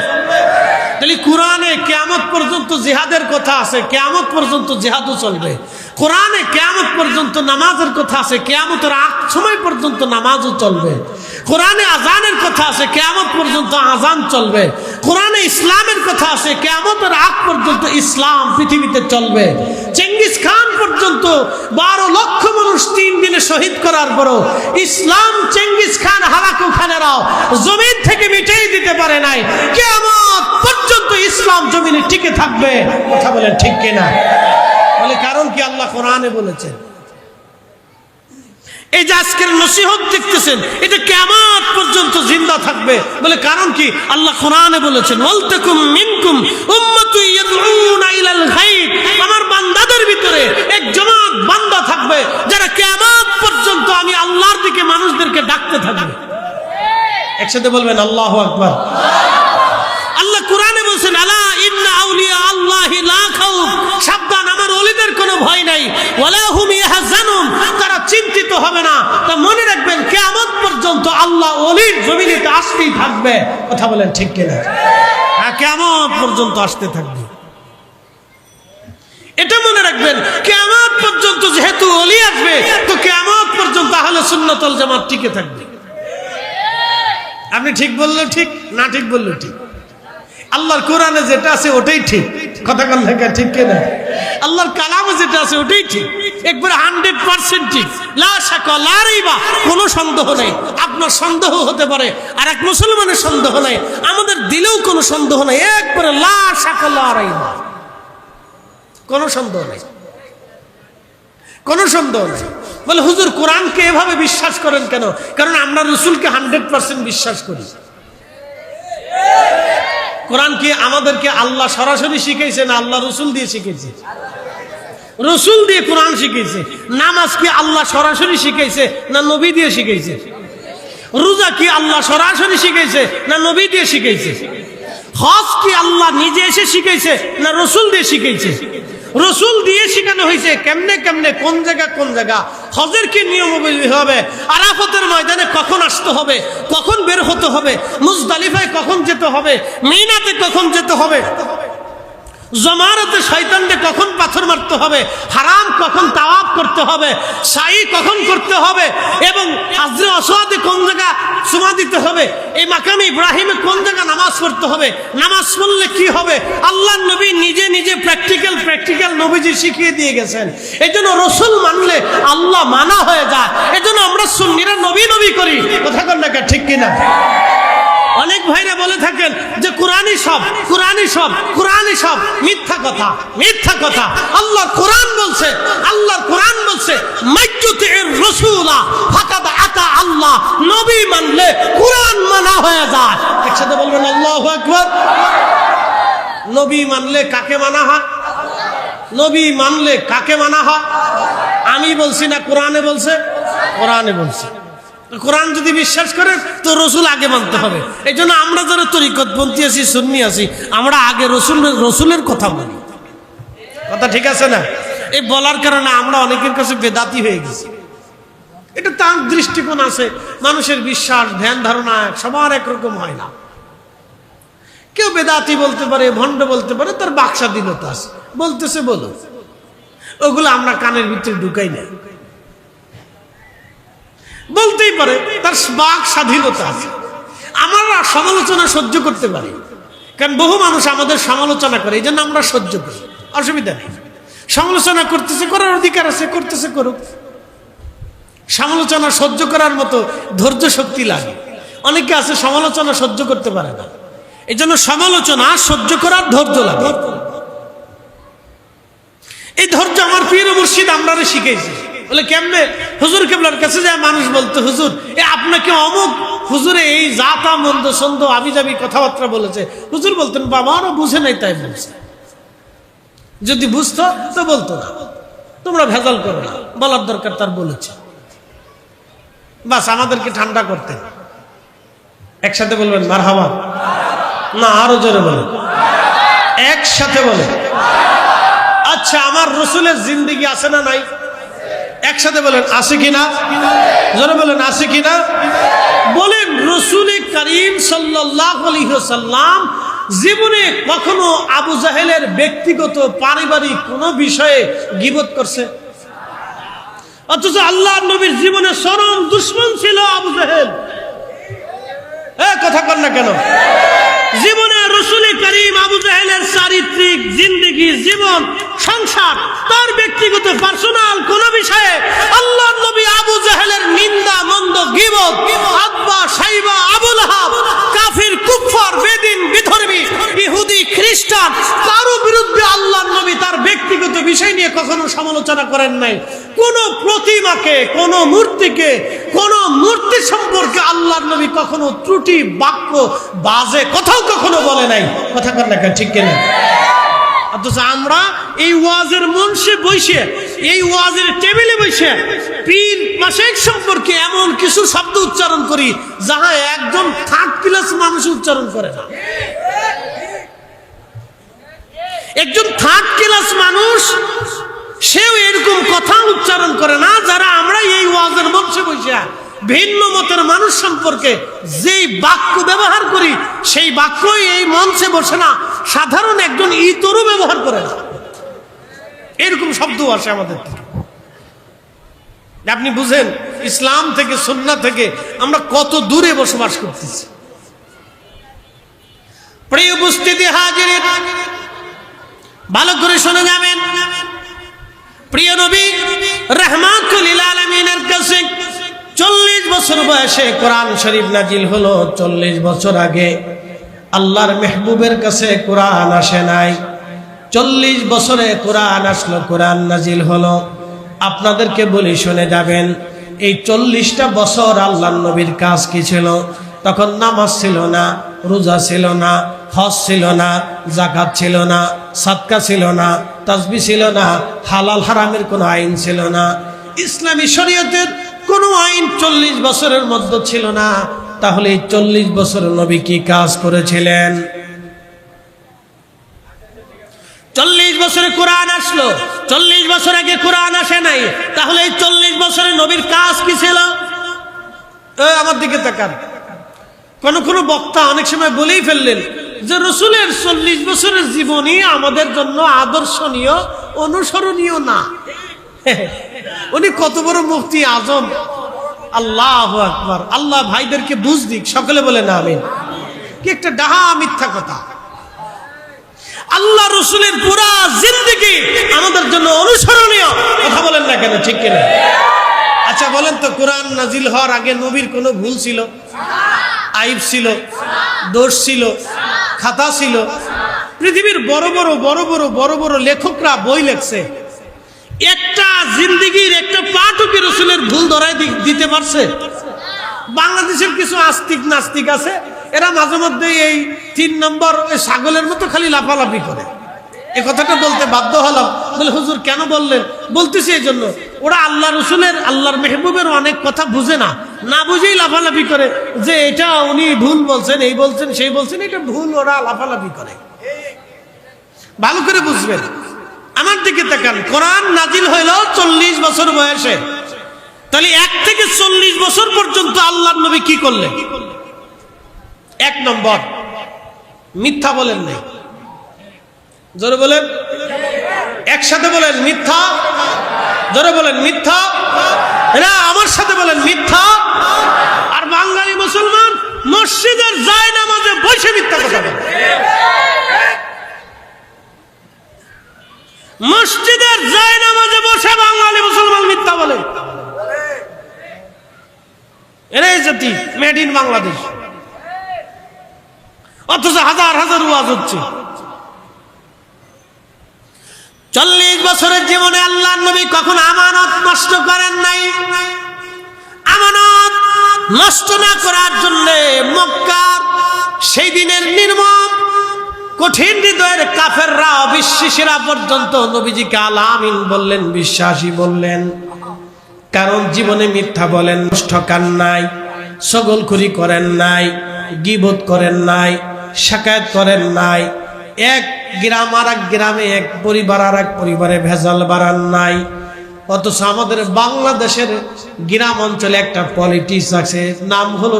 তাহলে কোরআনে কিয়ামত পর্যন্ত জিহাদের কথা আছে, কিয়ামত পর্যন্ত জিহাদও চলবে। কোরআনে কিয়ামত পর্যন্ত নামাজের কথা আছে, কিয়ামতের আগ সময় পর্যন্ত নামাজও চলবে। কোরআনে আজানের কথা আছে, কিয়ামত পর্যন্ত আজান চলবে। কোরআনে ইসলামের কথা আছে, কিয়ামতের আগ পর্যন্ত ইসলাম পৃথিবীতে চলবে। চেঙ্গিস খান পর্যন্ত 12 লক্ষ মানুষ 3 দিনে শহীদ করার পরও ইসলাম চেঙ্গিস খান হালাকু খানেরাও জমিন থেকে মিটিয়ে দিতে পারে নাই। কিয়ামত পর্যন্ত ইসলাম জমিনে টিকে থাকবে, কথা বলেন ঠিক কিনা? বলে কারণ কি? আল্লাহ কোরআনে বলেছেন। এই যে আজকের নসিহত দেখতেছেন, এটা কিয়ামত পর্যন্ত জিন্দা থাকবে। বলে কারণ কি? আল্লাহ কোরআনে বলেছেন, ওয়ালতাকুম মিনকুম উম্মাতুন ইয়াদউনা ইলাল খায়র। আমার বান্দাদের ভিতরে এক জামাত বান্দা থাকবে যারা কিয়ামত পর্যন্ত আমি আল্লাহর দিকে মানুষদেরকে ডাকতে থাকবে। একসাথে বলবেন আল্লাহু আকবার। আল্লাহ কোরআনে বলেছেন, আলা ইন্না আউলিয়া আল্লাহি লা খাউফ, সাবধান আমার ওলিদের কোনো ভয় নাই, ওয়ালা হুম ইয়াহজানুন, তারা চিন্তিত হবে না। তা মনে রাখবেন কিয়ামত পর্যন্ত আল্লাহ ওলির জমিনে আসতেই থাকবে, কথা বলেন ঠিক কিনা? হ্যাঁ, কিয়ামত পর্যন্ত আসতে থাকবে। এটা মনে রাখবেন, কিয়ামত পর্যন্ত যেহেতু ওলি আসবে, তো কিয়ামত পর্যন্ত আহলে সুন্নাত ওয়াল জামাত টিকে থাকবে। আপনি ঠিক বললেন ঠিক, না ঠিক বললেন ঠিক। আল্লাহর কোরআনে যেটা আছে ওটাই ঠিক, কথা কোন লেখা ঠিক কিনা? আল্লাহর কালামে যেটা আছে ওটাই ঠিক, একবার 100% ঠিক। লা শাকা লা রাইবা, কোনো সন্দেহ নাই। আপনার সন্দেহ হতে পারে, আর এক মুসলমানের সন্দেহ নাই, আমাদের দিলেও কোনো সন্দেহ নাই। একবারে লা শাকা লা রাইবা, কোনো সন্দেহ নাই, কোনো সন্দেহ নাই। বলে হুজুর কোরআনকে এভাবে বিশ্বাস করেন কেন? কারণ আমরা রাসূলকে 100% বিশ্বাস করি। কোরআন কি আমাদেরকে আল্লাহ সরাসরি শিখাইছে না আল্লাহ রসুল দিয়ে শিখাইছে? রসুল দিয়ে কোরআন শিখাইছে। নামাজ কি আল্লাহ সরাসরি শিখাইছে না নবী দিয়ে শিখাইছে? রোজা কি আল্লাহ সরাসরি শিখাইছে না নবী দিয়ে শিখাইছে? হজ কি আল্লাহ নিজে এসে শিখাইছে না রসুল দিয়ে শিখাইছে? রসুল দিয়ে শিখানো হয়েছে কেমনে কেমনে, কোন জায়গা কোন জায়গা। হজের কি নিয়ম হবে, আরাফাতের ময়দানে কখন আসতে হবে, কখন বের হতে হবে, মুজদালিফায় কখন যেতে হবে, মিনাতে কখন যেতে হবে, জমারাতে শয়তানকে কখন পাথর মারতে হবে, হারাম কখন তাওয়াফ করতে হবে, সাই কখন করতে হবে, এবং হাজরে আসওয়াদে কোন জায়গা সুমা দিতে হবে, এই মাকামে ইব্রাহিমে কোন জায়গা নামাজ পড়তে হবে, নামাজ পড়লে কি হবে, আল্লাহ নবী নিজে নিজে প্র্যাকটিক্যাল নবীজি শিখিয়ে দিয়ে গেছেন। এই জন্য রসুল মানলে আল্লাহ মানা হয়ে যায়। এই জন্য আমরা সুন্নিরা নবী নবী করি, কথা কন না ঠিক কিনা? অনেক ভাইরা বলে থাকেন যে কোরআনই সব, কোরআনই সব, কোরআনই সব। মিথ্যা কথা, মিথ্যা কথা। আল্লাহর কোরআন বলছে, আল্লাহর কোরআন বলছে মাইয়ুতির রাসূলা ফাকাদ আতা আল্লাহ। নবী মানলে কোরআন মানা হয়ে যায়। একসাথে বলবেন আল্লাহু আকবার। নবী মানলে কাকে মানা হয়? নবী মানলে কাকে মানা হয়? আমি বলছি না, কোরআনে বলছে? কোরআনে বলছে। কোরআন যদি বিশ্বাস করেন তো রসুল আগে মানতে হবে। এই জন্য আমরা যারা তরিকতপন্থী আছি, সুন্নি আছি, আমরা আগে রসুলের কথা বলি। কথা ঠিক আছে না? এই বলার কারণে আমরা অনেকের কাছে বেদাতি হয়ে গেছি। এটা তার দৃষ্টিকোণ আছে। মানুষের বিশ্বাস, ধ্যান, ধারণা সবার একরকম হয় না। কেউ বেদাতি বলতে পারে, ভণ্ড বলতে পারে, তার বাক স্বাধীনতা আছে, বলতেছে বলো। ওগুলো আমরা কানের ভিতরে ঢুকাই না। বলতেই পারে, তার বাক স্বাধীনতা আছে। আমরা সমালোচনা সহ্য করতে পারি, কারণ বহু মানুষ আমাদের সমালোচনা করে, এই জন্য আমরা সহ্য করি, অসুবিধা নেই। সমালোচনা করতেছে, করার অধিকার আছে, করতেছে করুক। সমালোচনা সহ্য করার মতো ধৈর্য শক্তি লাগে। অনেকে আছে সমালোচনা সহ্য করতে পারে না, এই জন্য সমালোচনা সহ্য করার ধৈর্য লাগে। এই ধৈর্য আমার পীর মুর্শিদ আমরা শিখেছি। বলে কেমনে? হুজুর কেবলার কাছে যায় মানুষ বলতো, হুজুর আপনাকে অমুক হুজুরে এই জাতা মন্দ সন্দ আবি যাবি কথাবার্তা বলেছে। হুজুর বলতেন বাবা ওরা বুঝে নাই তাই বলছে। যদি বুঝতো তো বলতো না, তোমরা ভেজাল করো না, বলার দরকার তার বলেছে। বাস আমাদেরকে ঠান্ডা করতেন। একসাথে বলবেন মারহাবা। না আরো জোরে বলেন, একসাথে বলেন। আচ্ছা, আমার রসুলের জিন্দেগি আছে না নাই? একসাথে বলেন আছে কিনা? জোরে বলেন আছে কিনা? বলেন রসুলে করিম সাল্লাল্লাহু আলাইহি ওয়াসাল্লাম জীবনে কখনো আবু জাহেলের ব্যক্তিগত পারিবারিক কোনো বিষয়ে গীবত করছে? অথচ আল্লাহর নবীর জীবনে চরম দুশমন ছিল আবু জাহেল। কথা কর না কেন? জীবনে রসুল করিম আবু জাহেলের চারিত্রিক জিন্দেগি, জীবন, সংসার, তার ব্যক্তিগত পার্সোনাল কোন বিষয়ে আল্লাহর নবী আবু জাহেলের নিন্দা, মন্দ, গীবত, আব্বা, সাইবা, আবু লাহাব, কাফির, কুফার, বেদিন, বিধর্মী, ইহুদি, খ্রিস্টান, কারো বিরুদ্ধে আল্লাহর নবী তার ব্যক্তিগত বিষয় নিয়ে কখনো সমালোচনা করেন নাই। কোন প্রতিমাকে, কোন মূর্তিকে, কোন মূর্তি সম্পর্কে আল্লাহর নবী কখনো ত্রুটি, বাক্য, বাজে কথাও কখনো বলে নাই। কথা কর না, ঠিক কিনা? অথচ আমরা এই ওয়াজের মঞ্চে বসে, এই ওয়াজের টেবিলে বসে পীর মাশায়েখ সম্পর্কে এমন কিছু শব্দ উচ্চারণ করি যাহা একজন থার্ড ক্লাস মানুষ উচ্চারণ করে না। একজন থার্ড ক্লাস মানুষ সেও এরকম কথা উচ্চারণ করে না, যারা আমরা এই ওয়াজের মঞ্চে বসে ভিন্ন মতের মানুষ সম্পর্কে যেই বাক্য ব্যবহার করি, সেই বাক্যই এই মঞ্চে বসে না সাধারণ একজন ইতরও ব্যবহার করে না। এরকম শব্দ আসে আমাদের। আপনি বুঝেন ইসলাম থেকে, সুন্নাহ থেকে আমরা কত দূরে বসবাস করতেছি। প্রিয় উপস্থিতি হাজির, ভালো করে শুনে যাবেন। প্রিয় নবী রাহমাতুল লিল আলামিনের কাছে 40 বছর বয়সে কোরআন শরীফ নাজিল হলো। 40 বছর আগে আল্লাহর মেহবুবের কাছে কোরআন আসে নাই। 40 বছরে কোরআন আসলো, কোরআন নাজিল হলো। আপনাদেরকে বলি শুনে যাবেন, এই 40টা বছর আল্লাহর নবীর কাজ কি ছিল? তখন নামাজ ছিল না, রোজা ছিল না, হজ ছিল না, যাকাত ছিল না, সাদকা ছিল না, তাসবিহ ছিল না, হালাল হারামের কোনো আইন ছিল না, ইসলামী শরীয়তের কোনো আইন 40 বছরের মধ্যে ছিল না। তাহলে এই 40 বছর নবী কি কাজ করেছিলেন? 40 বছরে কোরআন আসলো, 40 বছর আগে কোরআন আসে নাই। তাহলে এই 40 বছরে নবীর কাজ কি ছিল? আমার দিকে তাকান। কোন বক্তা অনেক সময় বলেই ফেললেন যে রসুলের 40 বছরের জীবনী আমাদের জন্য আদর্শনীয়, অনুসরণীয় না। উনি কত বড় মুফতি আজম! আল্লাহু আকবার। আল্লাহ ভাইদেরকে বুঝ দিক, সকলে বলে না আমিন। কি একটা ডাহা মিথ্যা কথা! আল্লাহ রসুলের পুরা জিন্দেগি আমাদের জন্য অনুসরণীয়। কথা বলেন না কেন, ঠিক কিনা? আচ্ছা বলেন তো, কোরআন নাজিল হওয়ার আগে নবীর কোনো ভুল ছিল? আইব ছিল, দোষ ছিল, খাতা ছিল। পৃথিবীর বড় বড় বড় বড় বড় বড় লেখকরা বই লেখছে, একটা জিন্দেগির একটা পাঠও কি রসুলের ভুল ধরায় দিতে পারছে? বাংলাদেশের কিছু আস্তিক নাস্তিক আছে, এরা মাঝে মধ্যে এই 3 নম্বর ওই ছাগলের মতো খালি লাফালাফি করে। এ কথাটা বলতে বাধ্য হলাম, বলে হুজুর কেন বললেন? বলতেছি এই জন্য, ওরা আল্লাহ রসুলের আল্লাহর মেহবুবের অনেক কথা বুঝে না, না বুঝেই লাফালাফি করে যে এটা উনি ভুল বলছেন, এই বলছেন সেই বলছেন, এটা ভুল, ওরা লাফালাফি করে। ভালো করে বুঝবেন। আমার দিকে তাকান, কোরআন নাজিল হইল 40 বছর বয়সে, তাহলে 1 থেকে 40 বছর পর্যন্ত আল্লাহর নবী কি করলেন? 1 নম্বর, মিথ্যা বলেন নাই। জোরে বলেন, একসাথে বলেন মিথ্যা। জোরে বলেন মিথ্যা। এরা আমার সাথে বলেন মিথ্যা। আর বাঙালি মুসলমান মসজিদের জায়নামাজে বসে মিথ্যা কথা বলে। মসজিদের জায়নামাজে বসে বাঙালি মুসলমান মিথ্যা বলে। এরাই জাতি মেড ইন বাংলাদেশ, অথচ হাজার হাজার ওয়াজ হচ্ছে। 40 বছরের জীবনে আল্লাহর নবী কখনো আমানত নষ্ট করেন নাই। আমানত নষ্ট না করার জন্য মক্কার সেই দিনের নির্মম কঠিন হৃদয়ের কাফেররা, অবিশ্বাসীরা পর্যন্ত নবীজিকে আল আমিন বললেন, বিশ্বাসী বললেন। কারণ জীবনে মিথ্যা বলেন, ঠকান নাই, ছগলখুরি করেন নাই, গীবত করেন নাই, শাকায়াত করেন নাই, এক গ্রাম আর এক গ্রামে, এক পরিবার আর এক পরিবারে ভেজাল বাড়ান নাই। অথচ আমাদের বাংলাদেশের গ্রাম অঞ্চলে একটা পলিটিক্স আছে, নাম হলো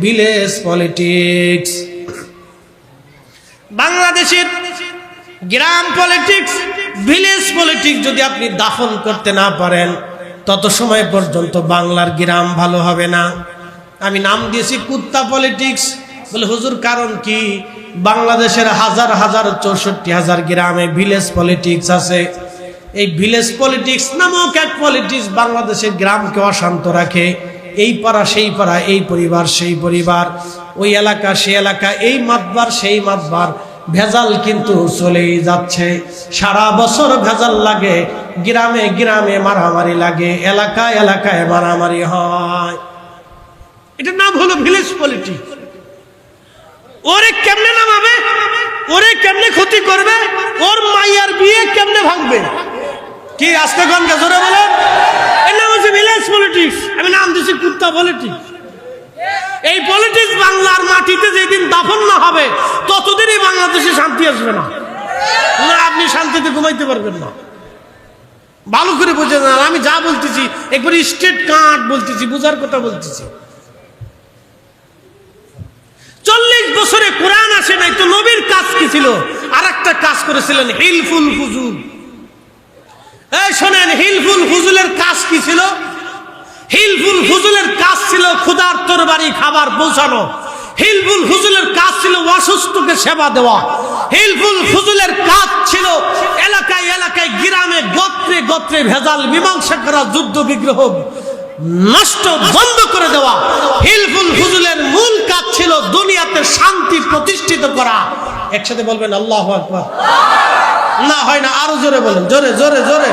ভিলেজ পলিটিক্স। বাংলাদেশের গ্রাম পলিটিক্স, ভিলেজ পলিটিক্স যদি আপনি দাফন করতে না পারেন, তত সময় পর্যন্ত বাংলার গ্রাম ভালো হবে না। আমি নাম দিয়েছি কুত্তা পলিটিক্স। বলে হুজুর কারণ কি? বাংলাদেশের হাজার হাজার 64,000 গ্রামে ভিলেজ পলিটিক্স আছে। এই ভিলেজ পলিটিক্স নামক এক পলিটিক্স বাংলাদেশের গ্রামকে অশান্ত রাখে। এই পাড়া সেই পাড়া, এই পরিবার সেই পরিবার, ওই এলাকা সেই এলাকা, এই মাতবার সেই মাতবার, ভেজাল কিন্তু চলেই যাচ্ছে। সারা বছর ভেজাল লাগে, গ্রামে গ্রামে মারামারি লাগে, এলাকায় এলাকায় মারামারি হয়। এটার নাম হলো ভিলেজ পলিটিক্স। ওরে কেমনে নামাবে, ওরে কেমনে ক্ষতি করবে, ওর মাইয়ার বিয়ে কেমনে ভাঙবে, কি আস্তে গনকে জোরে বলেন। এর নাম হচ্ছে ভিলেজ পলিটিক্স। আমি নাম দিচ্ছি কুত্তা পলিটিক্স। এই পলিটিক্স বাংলার মাটিতে যেদিন দাফন না হবে, ততদিনই বাংলাদেশে শান্তি আসবে না। না, আপনি শান্তিতে ঘুমাইতে পারবেন না। ভালো করে বুঝে না, আমি যা বলতেছি একবার স্টেট কাট বলতেছি, বুঝার কথা বলতেছি। 40 বছরে কোরআন আসে নাই, তো নবীর কাজ কি ছিল? আর একটা কাজ করেছিলেন, হিলফুল ফুজুল। এই শোনেন, হিলফুল ফুজুলের কাজ কি ছিল? হিলফুল ফুজুলের কাজ ছিল ক্ষুধার তরবারি খাবার পৌঁছানো। হিলফুল ফুজুলের কাজ ছিল অসুস্থকে সেবা দেওয়া। হিলফুল ফুজুলের কাজ ছিল এলাকায় এলাকায়, গ্রামে গোত্রে গোত্রে ভেজাল মীমাংসা করা, যুদ্ধ বিগ্রহ নষ্ট বন্ধ করে দেওয়া। হিলফুল ফুজুলের মূল কাজ ছিল দুনিয়াতে শান্তি প্রতিষ্ঠিত করা। একসাথে বলবেন আল্লাহু আকবার। না হয় না, আরো জোরে বলেন, জোরে জোরে জোরে।